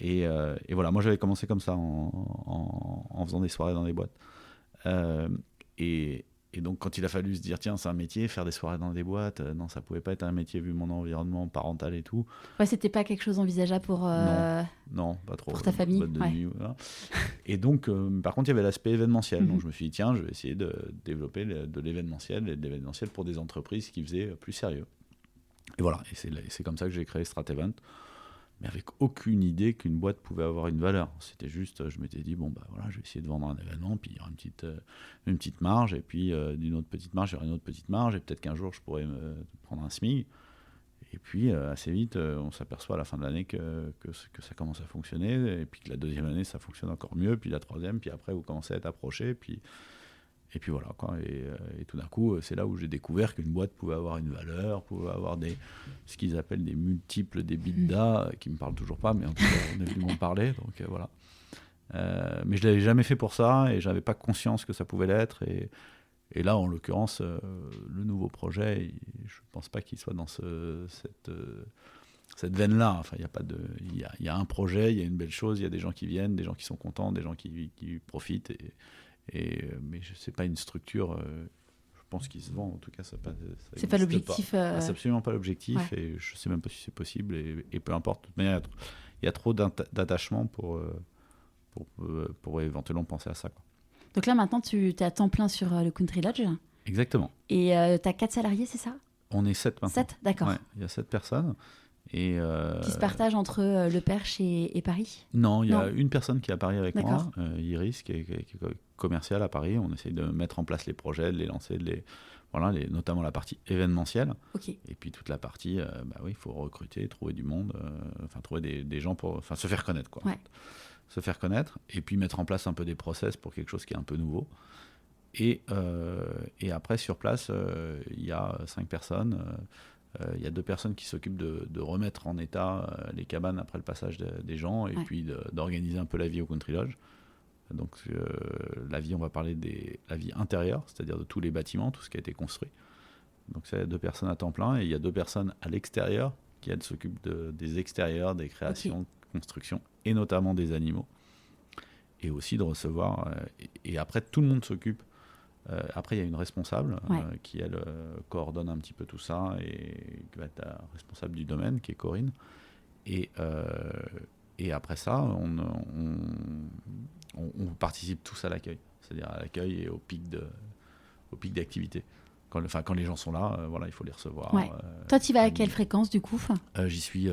Et voilà, moi, j'avais commencé comme ça en faisant des soirées dans des boîtes. Et donc, quand il a fallu se dire, tiens, c'est un métier, faire des soirées dans des boîtes, non, ça pouvait pas être un métier vu mon environnement parental et tout. Ouais, c'était pas quelque chose envisageable pour... Non, pas trop. Pour ta famille. Boîte de nuit, voilà. Et donc, par contre, il y avait l'aspect événementiel. Donc, je me suis dit, tiens, je vais essayer de développer de l'événementiel, et de l'événementiel pour des entreprises qui faisaient plus sérieux. Et voilà, et c'est comme ça que j'ai créé Stratevent, mais avec aucune idée qu'une boîte pouvait avoir une valeur. C'était juste, je m'étais dit, bon, bah voilà, je vais essayer de vendre un événement, puis il y aura une petite marge, et puis d'une autre petite marge, il y aura une autre petite marge, et peut-être qu'un jour, je pourrais prendre un SMIC. Et puis, assez vite, on s'aperçoit à la fin de l'année que ça commence à fonctionner, et puis que la deuxième année, ça fonctionne encore mieux, puis la troisième, puis après, vous commencez à être approché, et puis voilà, quoi. Et tout d'un coup, c'est là où j'ai découvert qu'une boîte pouvait avoir une valeur, pouvait avoir ce qu'ils appellent des multiples d'EBITDA, qui ne me parlent toujours pas, mais en tout cas, on est venu m'en parler. Donc voilà. Mais je ne l'avais jamais fait pour ça, et je n'avais pas conscience que ça pouvait l'être. Et là, en l'occurrence, le nouveau projet, je ne pense pas qu'il soit dans cette veine-là. Enfin, il y a un projet, il y a une belle chose, il y a des gens qui viennent, des gens qui sont contents, des gens qui profitent. Mais ce n'est pas une structure, je pense, qui se vend. En tout cas, ça c'est pas l'objectif. C'est absolument pas l'objectif, ouais. Et je ne sais même pas si c'est possible. Et peu importe. De toute manière, il y a trop d'attachement pour éventuellement penser à ça, quoi. Donc là, maintenant, tu es à temps plein sur le Country Lodge. Exactement. Et tu as 4 salariés, c'est ça? On est 7 maintenant. 7, d'accord. Ouais, il y a 7 personnes. Qui se partagent entre Le Perche et Paris? Non, il y a une personne qui est à Paris avec moi, Iris, qui est commerciale à Paris. On essaye de mettre en place les projets, de les lancer, notamment la partie événementielle. Okay. Et puis toute la partie, il faut recruter, trouver du monde, trouver des gens pour se faire connaître, quoi. Ouais. Se faire connaître, et puis mettre en place un peu des process pour quelque chose qui est un peu nouveau. Et après, sur place, il y a 5 personnes. Il y a 2 personnes qui s'occupent de remettre en état les cabanes après le passage des gens, et puis d'organiser un peu la vie au Country Lodge. Donc la vie, on va parler de la vie intérieure, c'est-à-dire de tous les bâtiments, tout ce qui a été construit. Donc ça, il y a 2 personnes à temps plein, et il y a 2 personnes à l'extérieur qui, elles, s'occupent des extérieurs, des créations, construction, et notamment des animaux, et aussi de recevoir. Et après, tout le monde s'occupe. Après, il y a une responsable qui, elle, coordonne un petit peu tout ça, et qui va être la responsable du domaine, qui est Corinne. Et après ça, on participe tous à l'accueil, c'est-à-dire à l'accueil et au pic d'activité. Quand les gens sont là, il faut les recevoir. Ouais. Toi, tu y vas à quelle fréquence, du coup? J'y suis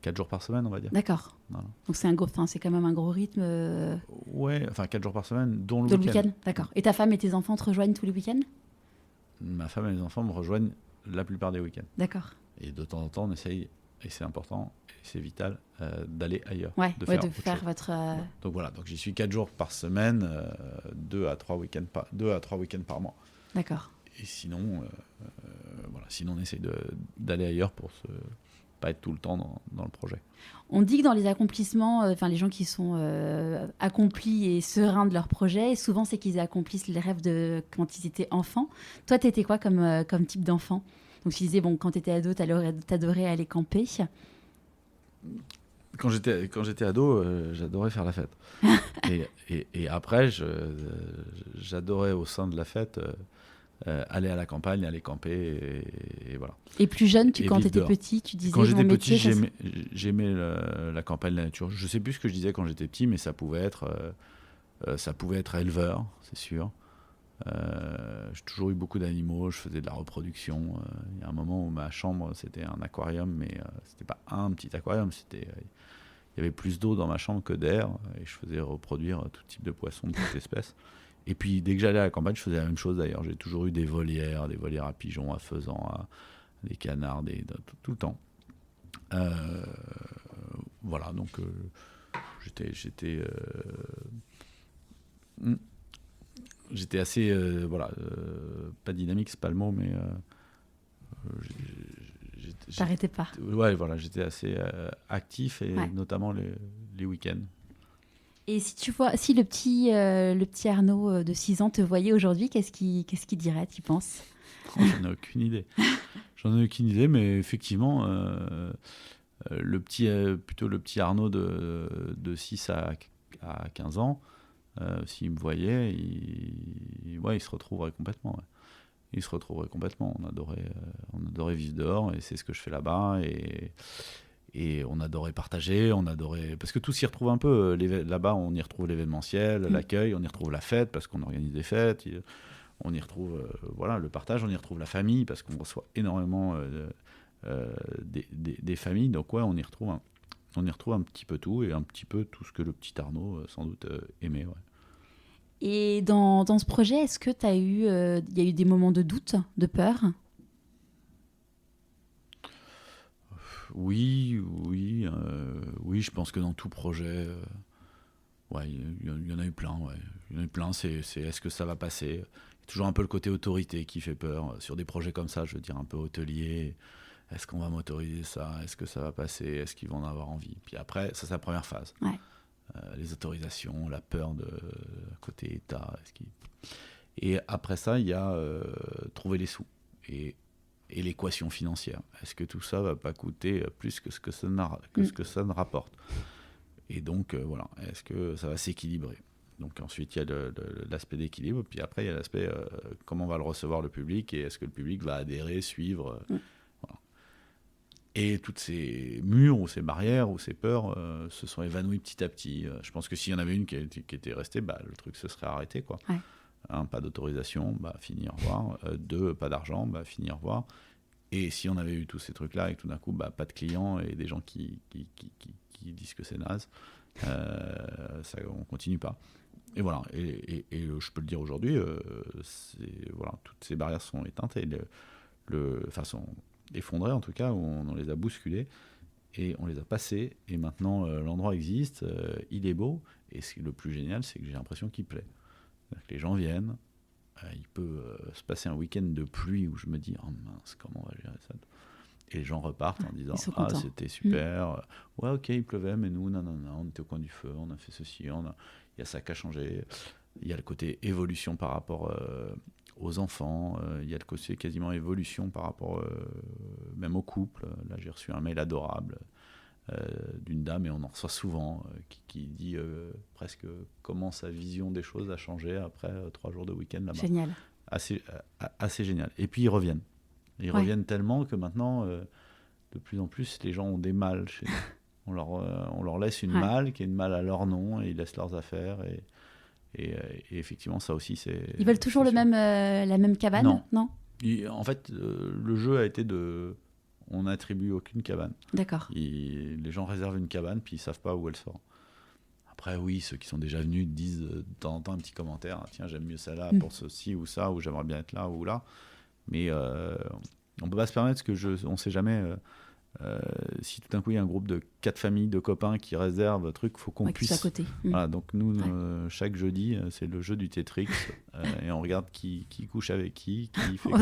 4 jours par semaine, on va dire. D'accord. Voilà. Donc c'est quand même un gros rythme. Ouais, 4 jours par semaine, dont le week-end. D'accord. Et ta femme et tes enfants te rejoignent tous les week-ends? Ma femme et mes enfants me rejoignent la plupart des week-ends. D'accord. Et de temps en temps, on essaye, et c'est important, et c'est vital, d'aller ailleurs. De faire votre... Donc voilà, donc j'y suis 4 jours par semaine, 2 à 3 week-ends par mois. D'accord. Et sinon, sinon on essaye d'aller ailleurs pas être tout le temps dans le projet. On dit que dans les accomplissements, les gens qui sont accomplis et sereins de leur projet, souvent c'est qu'ils accomplissent les rêves de quand ils étaient enfants. Toi, t'étais quoi comme type d'enfant? Donc tu disais, bon, quand t'étais ado, t'adorais aller camper. Quand j'étais ado, j'adorais faire la fête. et après, j'adorais au sein de la fête aller à la campagne, aller camper, et voilà. Et plus jeune, Et quand vivre t'étais dehors. petit, tu disais Quand j'étais mon métier, petit, j'aimais la campagne, la nature. Je sais plus ce que je disais quand j'étais petit, mais ça pouvait être éleveur, c'est sûr. J'ai toujours eu beaucoup d'animaux, je faisais de la reproduction. Il y a un moment où ma chambre, c'était un aquarium, mais c'était pas un petit aquarium, il y avait plus d'eau dans ma chambre que d'air, et je faisais reproduire tout type de poissons, de toute espèce. Et puis dès que j'allais à la campagne, je faisais la même chose d'ailleurs. J'ai toujours eu des volières à pigeons, à faisans, des canards, tout le temps. Voilà, donc j'étais assez, pas dynamique, c'est pas le mot, mais t'arrêtais pas. Ouais, voilà, j'étais assez actif, et notamment les week-ends. Et si le petit Arnaud de 6 ans te voyait aujourd'hui, qu'est-ce qu'il dirait, tu penses? J'en ai aucune idée. Mais effectivement, plutôt le petit Arnaud de 6 à 15 ans, s'il me voyait, il se retrouverait complètement. Ouais. Il se retrouverait complètement. On adorait vivre dehors, et c'est ce que je fais là-bas. Et on adorait partager, parce que tout s'y retrouve un peu. Là-bas, on y retrouve l'événementiel, l'accueil, on y retrouve la fête, parce qu'on organise des fêtes. On y retrouve le partage, on y retrouve la famille, parce qu'on reçoit énormément des familles. Donc ouais, on y retrouve un petit peu tout, et un petit peu tout ce que le petit Arnaud sans doute aimait. Ouais. Et dans ce projet, est-ce que il y a eu des moments de doute, de peur? Oui, je pense que dans tout projet, il y en a eu plein. Ouais. Il y en a eu plein, c'est est-ce que ça va passer? Il y a toujours un peu le côté autorité qui fait peur. Sur des projets comme ça, je veux dire un peu hôtelier, est-ce qu'on va m'autoriser ça? Est-ce que ça va passer? Est-ce qu'ils vont en avoir envie? Puis après, ça c'est la première phase. Ouais. Les autorisations, la peur de côté État. Et après ça, il y a trouver les sous. Et l'équation financière. Est-ce que tout ça va pas coûter plus que ce que ça ne rapporte? Et donc, voilà, est-ce que ça va s'équilibrer? Donc ensuite, il y a l'aspect d'équilibre, puis après, il y a l'aspect comment va le recevoir le public, et est-ce que le public va adhérer, suivre voilà. Et toutes ces murs, ou ces barrières, ou ces peurs se sont évanouies petit à petit. Je pense que s'il y en avait une qui était restée, le truc se serait arrêté, quoi. Ouais. 1, pas d'autorisation, fini, au revoir. 2, pas d'argent, fini, au revoir. Et si on avait eu tous ces trucs-là, et que tout d'un coup, pas de clients, et des gens qui disent que c'est naze, on continue pas. Et voilà. Et je peux le dire aujourd'hui, toutes ces barrières sont éteintes, et sont effondrées, en tout cas, où on les a bousculées, et on les a passées, et maintenant l'endroit existe, il est beau, et le plus génial, c'est que j'ai l'impression qu'il plaît. C'est-à-dire que les gens viennent, il peut se passer un week-end de pluie où je me dis, oh mince, comment on va gérer ça? Et les gens repartent en disant, c'était super, ouais, ok, il pleuvait, mais nous, non, on était au coin du feu, on a fait ceci, il y a ça qui a changé. Il y a le côté évolution par rapport aux enfants, il y a le côté quasiment évolution par rapport même au couple. Là, j'ai reçu un mail adorable d'une dame, et on en reçoit souvent, qui dit presque comment sa vision des choses a changé après 3 jours de week-end là-bas. Génial. Assez génial. Et puis ils reviennent. Ils reviennent tellement que maintenant, de plus en plus, les gens ont des malles chez nous. On leur laisse une malle qui est une malle à leur nom, et ils laissent leurs affaires. Et effectivement, ça aussi, c'est... Ils veulent toujours la même cabane? Non. En fait, le jeu a été on n'attribue aucune cabane. D'accord. Les gens réservent une cabane, puis ils ne savent pas où elle sort. Après, oui, ceux qui sont déjà venus disent de temps en temps un petit commentaire. Tiens, j'aime mieux celle-là pour ceci ou ça, ou j'aimerais bien être là ou là. Mais on ne peut pas se permettre, on ne sait jamais... si tout d'un coup il y a un groupe de 4 familles de copains qui réservent un truc, il faut qu'on puisse... à côté. Voilà, donc nous, chaque jeudi, c'est le jeu du Tetris, et on regarde qui couche avec qui fait quoi,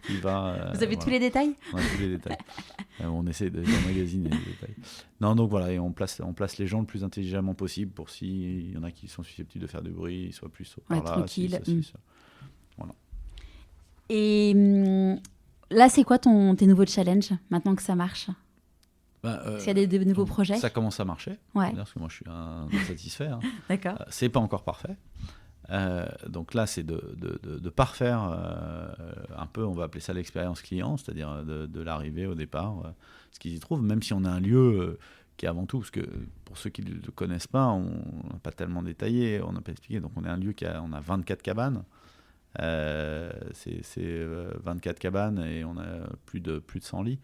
qui va... Vous avez tous les détails? On a tous les détails. On essaie d'emmagasiner les détails. Non, donc voilà, et on place les gens le plus intelligemment possible pour s'il y en a qui sont susceptibles de faire du bruit, ils soient plus par là. Tranquille. Ça. Voilà. Et là, c'est quoi tes nouveaux challenges maintenant que ça marche? Est-ce qu'il y a des nouveaux projets? Ça commence à marcher, parce que moi je suis insatisfait. Hein. D'accord. C'est pas encore parfait. Donc là, c'est de parfaire un peu, on va appeler ça l'expérience client, c'est-à-dire de l'arrivée au départ, ce qu'ils y trouvent, même si on a un lieu qui est avant tout, parce que pour ceux qui ne le connaissent pas, on n'a pas tellement détaillé, on n'a pas expliqué, donc on est un lieu on a 24 cabanes, c'est 24 cabanes et on a plus de 100 lits.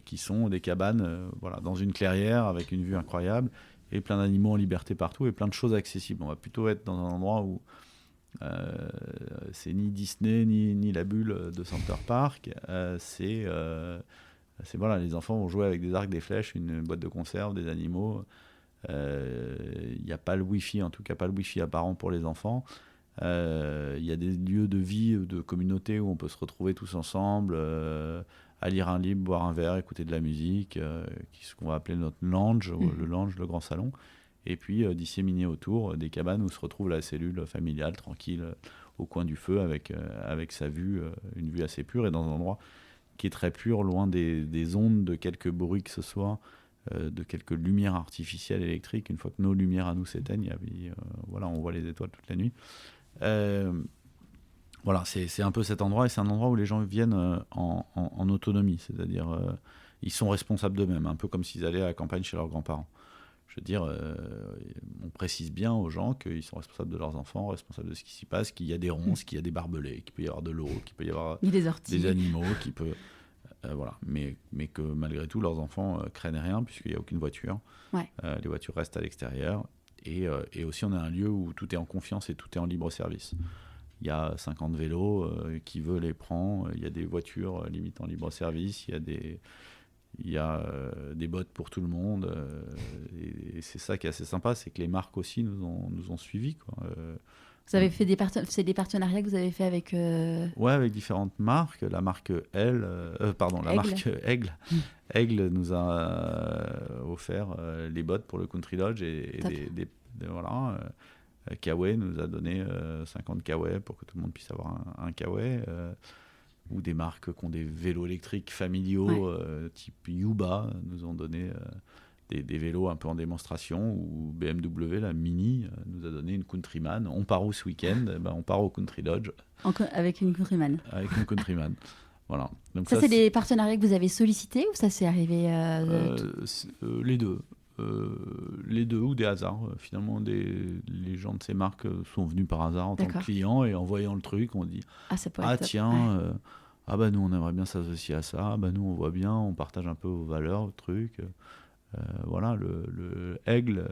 Qui sont des cabanes dans une clairière avec une vue incroyable et plein d'animaux en liberté partout et plein de choses accessibles. On va plutôt être dans un endroit où c'est ni Disney ni la bulle de Center Park. C'est les enfants vont jouer avec des arcs, des flèches, une boîte de conserve, des animaux. Il n'y a pas le Wi-Fi, en tout cas pas le Wi-Fi apparent pour les enfants. Il y a des lieux de vie, de communauté où on peut se retrouver tous ensemble, à lire un livre, boire un verre, écouter de la musique, ce qu'on va appeler notre lounge, le lounge, le grand salon. Et puis disséminer autour des cabanes où se retrouve la cellule familiale, tranquille, au coin du feu, avec sa vue, une vue assez pure, et dans un endroit qui est très pur, loin des ondes de quelques bruits que ce soit, de quelques lumières artificielles électriques. Une fois que nos lumières à nous s'éteignent, on voit les étoiles toute la nuit. C'est un peu cet endroit, et c'est un endroit où les gens viennent en autonomie, c'est-à-dire ils sont responsables d'eux-mêmes, un peu comme s'ils allaient à la campagne chez leurs grands-parents. Je veux dire, on précise bien aux gens qu'ils sont responsables de leurs enfants, responsables de ce qui s'y passe, qu'il y a des ronces, qu'il y a des barbelés, qu'il peut y avoir de l'eau, qu'il peut y avoir des animaux, mais que malgré tout, leurs enfants craignent rien puisqu'il n'y a aucune voiture. Les voitures restent à l'extérieur. Et aussi, on a un lieu où tout est en confiance et tout est en libre service. Il y a 50 vélos, qui veut les prend. Il y a des voitures limite en libre service. Il y a des bottes pour tout le monde. Et c'est ça qui est assez sympa, c'est que les marques aussi nous ont suivis, quoi. Vous avez fait c'est des partenariats que vous avez fait avec... Ouais, avec différentes marques. La marque marque Aigle. Aigle nous a offert les bottes pour le Country Lodge et Kawaii nous a donné 50 Kawaii pour que tout le monde puisse avoir un Kawaii. Ou des marques qui ont des vélos électriques familiaux, type Yuba, nous ont donné des vélos un peu en démonstration, ou BMW, la Mini, nous a donné une Countryman. On part où ce week-end? On part au Country Lodge. Avec une Countryman. Avec une Countryman. Voilà. Donc ça, c'est des partenariats que vous avez sollicités, ou ça s'est arrivé les deux. Les deux, ou des hasards. Finalement, les gens de ces marques sont venus par hasard en tant que clients, et en voyant le truc, on dit tiens, nous on aimerait bien s'associer à ça, nous on voit bien, on partage un peu vos valeurs, le truc. Le Aigle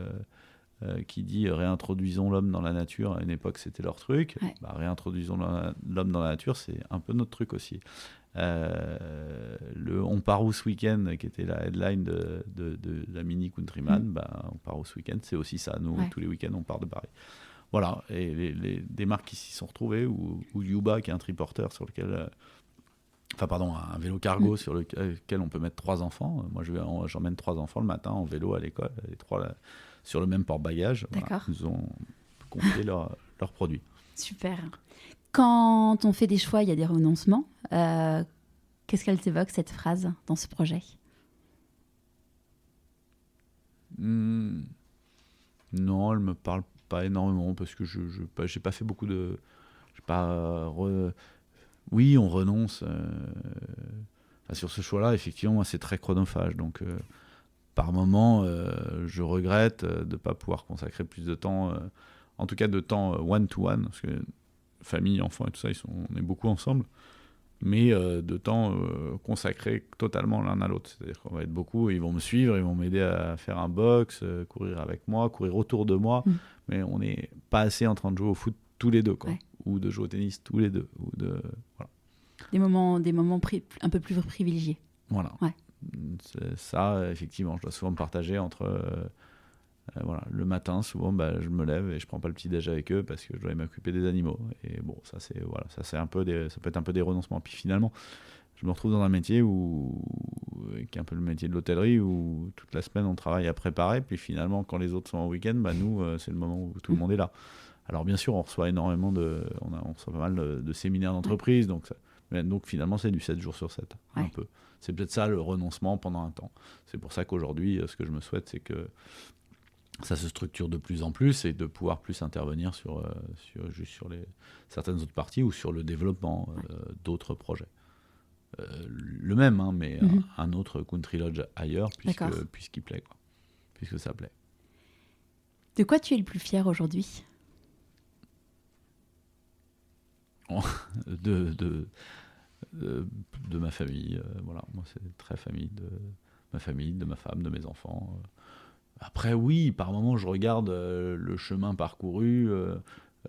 qui dit réintroduisons l'homme dans la nature. À une époque, c'était leur truc. Réintroduisons l'homme dans la nature, c'est un peu notre truc aussi. On part où ce week-end, qui était la headline de la Mini Countryman, on part où ce week-end, c'est aussi ça. Nous, tous les week-ends, on part de Paris. Voilà, et des marques qui s'y sont retrouvées, ou Yuba, qui est un triporteur sur lequel... un vélo cargo sur lequel on peut mettre 3 enfants. Moi, j'emmène 3 enfants le matin en vélo à l'école, les 3 sur le même porte-bagages. Ils ont confié leurs produits. Super. Quand on fait des choix, il y a des renoncements. Qu'est-ce qu'elle t'évoque, cette phrase, dans ce projet? Non, elle me parle pas énormément, parce que j'ai pas fait beaucoup de... Oui, on renonce. Sur ce choix-là, effectivement, c'est très chronophage. Donc, par moment, je regrette de ne pas pouvoir consacrer plus de temps, en tout cas de temps one-to-one, parce que famille, enfants et tout ça, on est beaucoup ensemble, mais de temps consacré totalement l'un à l'autre. C'est-à-dire qu'on va être beaucoup, ils vont me suivre, ils vont m'aider à faire un box, courir avec moi, courir autour de moi, mais on n'est pas assez en train de jouer au foot tous les deux, quoi. Ou de jouer au tennis tous les deux. Voilà. Des moments un peu plus privilégiés. Voilà. Ça, effectivement, je dois souvent me partager entre... le matin, souvent, je me lève et je prends pas le petit-déj avec eux parce que je dois m'occuper des animaux. Et bon, ça peut être un peu des renoncements. Puis finalement, je me retrouve dans un métier qui est un peu le métier de l'hôtellerie, où toute la semaine on travaille à préparer, puis finalement quand les autres sont en week-end, nous c'est le moment où tout le monde est là. Alors bien sûr on reçoit énormément on reçoit pas mal de séminaires d'entreprise, donc finalement c'est du 7 jours sur 7, un peu. C'est peut-être ça le renoncement pendant un temps. C'est pour ça qu'aujourd'hui ce que je me souhaite, c'est que ça se structure de plus en plus et de pouvoir plus intervenir sur certaines autres parties ou sur le développement d'autres projets. Le même, mais un autre country lodge ailleurs, puisqu'il plaît, quoi. Puisque ça plaît. De quoi tu es le plus fier aujourd'hui ? de ma famille. Voilà, moi c'est très famille, de ma famille, de ma femme, de mes enfants. Après, oui, par moments, je regarde le chemin parcouru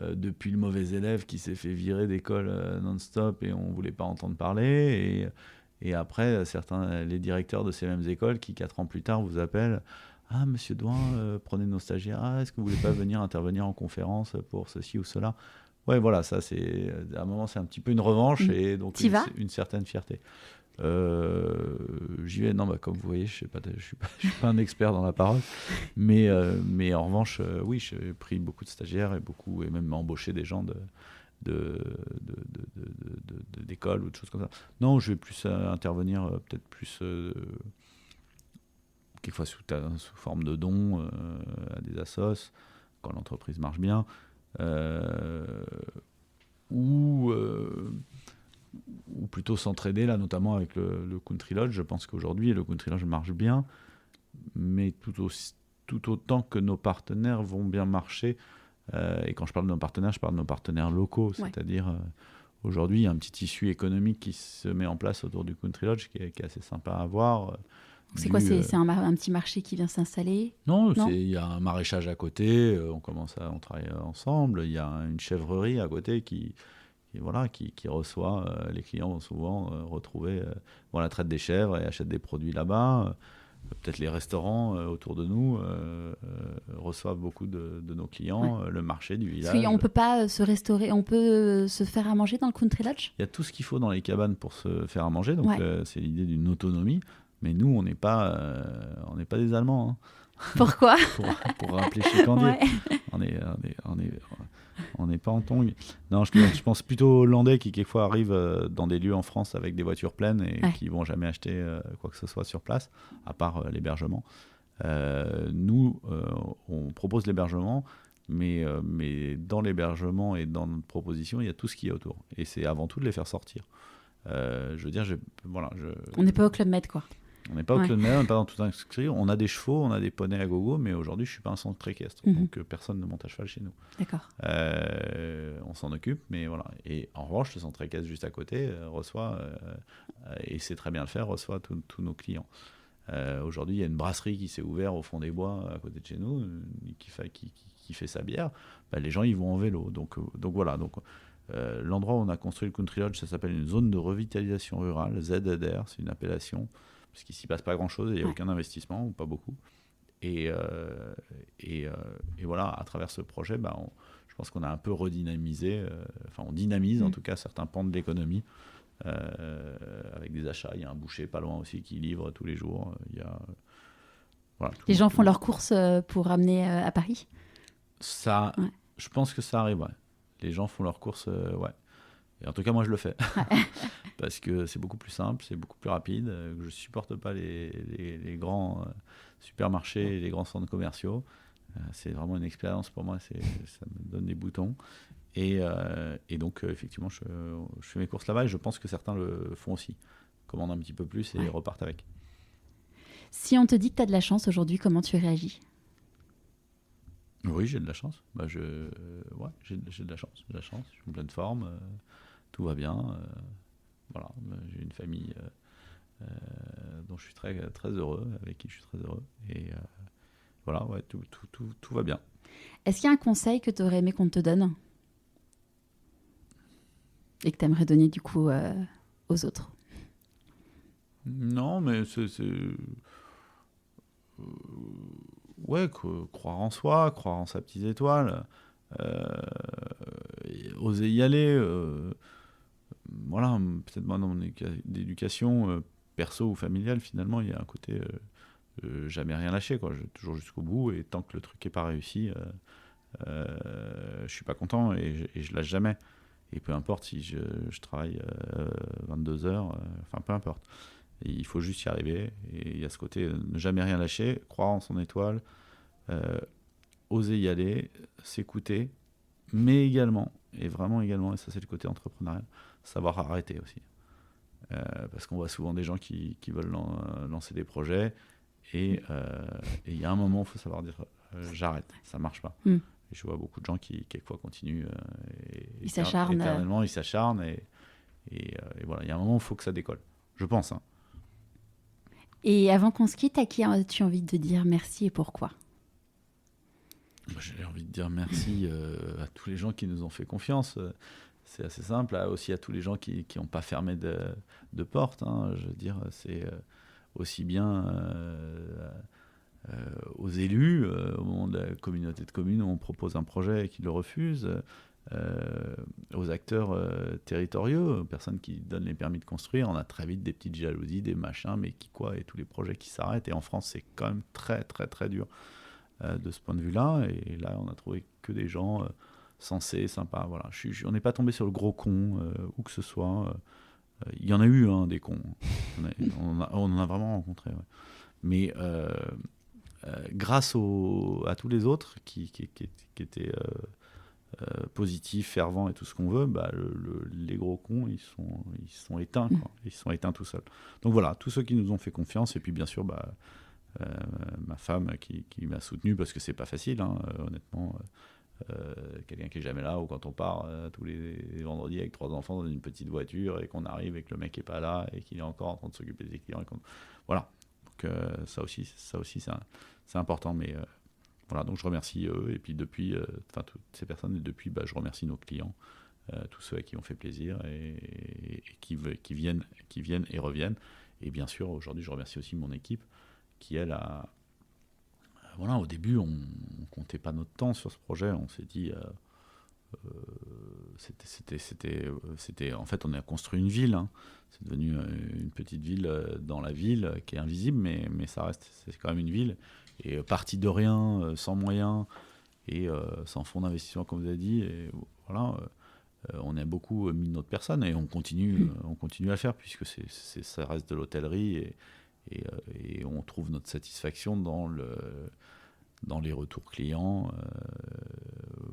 depuis le mauvais élève qui s'est fait virer d'école non-stop et on ne voulait pas entendre parler. Et après, les directeurs de ces mêmes écoles qui, 4 ans plus tard, vous appellent « Ah, monsieur Douin, prenez nos stagiaires. Ah, est-ce que vous ne voulez pas venir intervenir en conférence pour ceci ou cela ?» Ouais, voilà, ça, à un moment, c'est un petit peu une revanche et donc une certaine fierté. J'y vais, non, comme vous voyez, je suis pas un expert dans la parole, mais en revanche, oui, j'ai pris beaucoup de stagiaires et même embauché des gens d'école ou de choses comme ça. Non, je vais plus intervenir, peut-être plus quelquefois sous forme de dons à des assos quand l'entreprise marche bien, ou plutôt s'entraider, là, notamment avec le Country Lodge. Je pense qu'aujourd'hui, le Country Lodge marche bien, mais tout autant que nos partenaires vont bien marcher. Et quand je parle de nos partenaires, je parle de nos partenaires locaux. C'est-à-dire, aujourd'hui, il y a un petit tissu économique qui se met en place autour du Country Lodge qui est assez sympa à voir. C'est quoi, c'est un petit marché qui vient s'installer ? Non, il y a un maraîchage à côté, on travaille ensemble. Il y a une chèvrerie à côté qui reçoit, les clients vont souvent retrouver, la traite des chèvres et achètent des produits là-bas. Peut-être les restaurants autour de nous reçoivent beaucoup de nos clients, le marché du village. On ne peut pas se restaurer, on peut se faire à manger dans le Country Lodge ? Il y a tout ce qu'il faut dans les cabanes pour se faire à manger, donc c'est l'idée d'une autonomie. Mais nous, on n'est pas des Allemands. Hein. Pourquoi ? pour rappeler Chicandier. On n'est pas en tongs. Non, je pense plutôt aux Hollandais qui quelquefois arrivent dans des lieux en France avec des voitures pleines et qui ne vont jamais acheter quoi que ce soit sur place, à part l'hébergement. Nous, on propose l'hébergement, mais dans l'hébergement et dans notre proposition, il y a tout ce qu'il y a autour. Et c'est avant tout de les faire sortir. Je veux dire, on n'est pas au Club Med, quoi. On n'est pas au Club Med, on n'est pas dans tout un inscrit. On a des chevaux, on a des poneys à gogo, mais aujourd'hui, je ne suis pas un centre équestre. Donc, personne ne monte à cheval chez nous. D'accord. On s'en occupe, mais voilà. Et en revanche, le centre équestre juste à côté reçoit, et c'est très bien le faire, reçoit tous nos clients. Aujourd'hui, il y a une brasserie qui s'est ouverte au fond des bois à côté de chez nous, qui fait sa bière. Les gens, ils vont en vélo. Donc voilà. L'endroit où on a construit le Country Lodge, ça s'appelle une zone de revitalisation rurale, ZDR, c'est une appellation, parce qu'ici il ne se passe pas grand-chose, il n'y a aucun investissement, ou pas beaucoup. Et voilà, à travers ce projet, je pense qu'on a un peu redynamisé, on dynamise en tout cas certains pans de l'économie, avec des achats. Il y a un boucher pas loin aussi qui livre tous les jours. Les gens font leurs courses pour ramener à Paris ? Ça, je pense que ça arrive, ouais. Les gens font leurs courses, Et en tout cas, moi, je le fais. Parce que c'est beaucoup plus simple, c'est beaucoup plus rapide. Je ne supporte pas les grands supermarchés et les grands centres commerciaux. C'est vraiment une expérience pour moi, ça me donne des boutons. Et donc, effectivement, je fais mes courses là-bas et je pense que certains le font aussi. Commandent un petit peu plus et repartent avec. Si on te dit que tu as de la chance aujourd'hui, comment tu réagis ? Oui, j'ai de la chance. J'ai de la chance. Je suis en pleine forme. Tout va bien. Voilà. J'ai une famille dont je suis très, très heureux, avec qui je suis très heureux. Et voilà, tout va bien. Est-ce qu'il y a un conseil que tu aurais aimé qu'on te donne et que tu aimerais donner du coup aux autres ? Non, mais c'est croire en soi, croire en sa petite étoile, oser y aller. voilà, peut-être moi dans mon éducation perso ou familiale, finalement, il y a un côté jamais rien lâcher, quoi. Je vais toujours jusqu'au bout, et tant que le truc n'est pas réussi, je suis pas content, et je lâche jamais. Et peu importe si je travaille 22 heures, enfin peu importe. Et il faut juste y arriver. Et il y a ce côté ne jamais rien lâcher, croire en son étoile, oser y aller, s'écouter, mais également, et vraiment également, et ça c'est le côté entrepreneurial, savoir arrêter aussi. Parce qu'on voit souvent des gens qui veulent lancer des projets, et il y a un moment où il faut savoir dire j'arrête, ça marche pas. Et je vois beaucoup de gens qui quelquefois continuent ils s'acharnent éternellement, ils s'acharnent, et voilà, il y a un moment où il faut que ça décolle, je pense. Et avant qu'on se quitte, à qui as-tu envie de dire merci et pourquoi ? J'ai envie de dire merci à tous les gens qui nous ont fait confiance. C'est assez simple, aussi à tous les gens qui n'ont pas fermé de porte. Je veux dire, c'est aussi bien aux élus, au moment de la communauté de communes où on propose un projet et qu'ils le refusent, aux acteurs territoriaux, aux personnes qui donnent les permis de construire. On a très vite des petites jalousies, des machins, mais et tous les projets qui s'arrêtent. Et en France, c'est quand même très, très, très dur de ce point de vue-là. Et là, on a trouvé que des gens sensés, sympas. Voilà. On n'est pas tombé sur le gros con, où que ce soit. Il y en a eu des cons. On en a vraiment rencontré. Ouais. Mais grâce à tous les autres qui étaient positifs, fervents et tout ce qu'on veut, les gros cons, ils sont éteints, quoi. Ils sont éteints tout seuls. Donc voilà, tous ceux qui nous ont fait confiance, et puis bien sûr ma femme qui m'a soutenu, parce que c'est pas facile, honnêtement. Quelqu'un qui est jamais là, ou quand on part tous les vendredis avec 3 enfants dans une petite voiture, et qu'on arrive et que le mec est pas là et qu'il est encore en train de s'occuper des clients, voilà. Donc ça aussi c'est important, mais voilà, donc je remercie eux, et puis depuis toutes ces personnes, et depuis je remercie nos clients, tous ceux à qui on fait plaisir, et qui viennent et reviennent. Et bien sûr, aujourd'hui, je remercie aussi mon équipe qui, elle, au début, on ne comptait pas notre temps sur ce projet. On s'est dit, c'était en fait, on a construit une ville. C'est devenu une petite ville dans la ville, qui est invisible, mais ça reste, c'est quand même une ville. Et parti de rien, sans moyens, et sans fonds d'investissement, comme vous avez dit. Et voilà, on a beaucoup mis notre personne, et on continue à le faire, puisque ça reste de l'hôtellerie, et on trouve notre satisfaction dans les retours clients,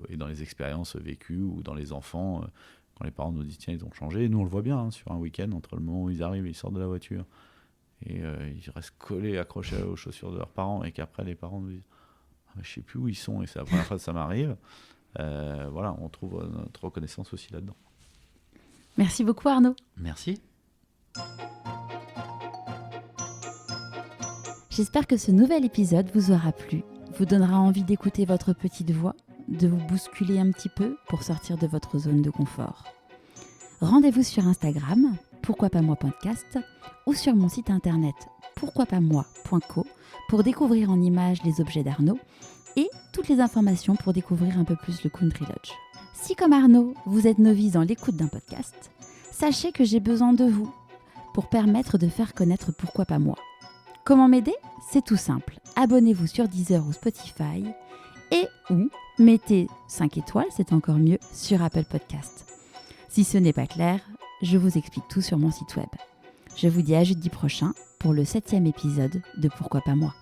et dans les expériences vécues, ou dans les enfants, quand les parents nous disent tiens, ils ont changé. Et nous, on le voit bien sur un week-end, entre le moment où ils arrivent et ils sortent de la voiture, et ils restent collés, accrochés aux chaussures de leurs parents, et qu'après les parents nous disent je sais plus où ils sont, et c'est la première fois que ça m'arrive. Voilà, on trouve notre reconnaissance aussi là-dedans. Merci beaucoup, Arnaud. Merci. J'espère que ce nouvel épisode vous aura plu, vous donnera envie d'écouter votre petite voix, de vous bousculer un petit peu pour sortir de votre zone de confort. Rendez-vous sur Instagram, pourquoi pas moi podcast, ou sur mon site internet pourquoipasmoi.co pour découvrir en images les objets d'Arnaud, et toutes les informations pour découvrir un peu plus le Country Lodge. Si, comme Arnaud, vous êtes novice dans l'écoute d'un podcast, sachez que j'ai besoin de vous pour permettre de faire connaître Pourquoi pas moi. Comment m'aider ? C'est tout simple. Abonnez-vous sur Deezer ou Spotify, ou mettez 5 étoiles, c'est encore mieux, sur Apple Podcast. Si ce n'est pas clair, je vous explique tout sur mon site web. Je vous dis à jeudi prochain pour le 7e épisode de Pourquoi pas moi.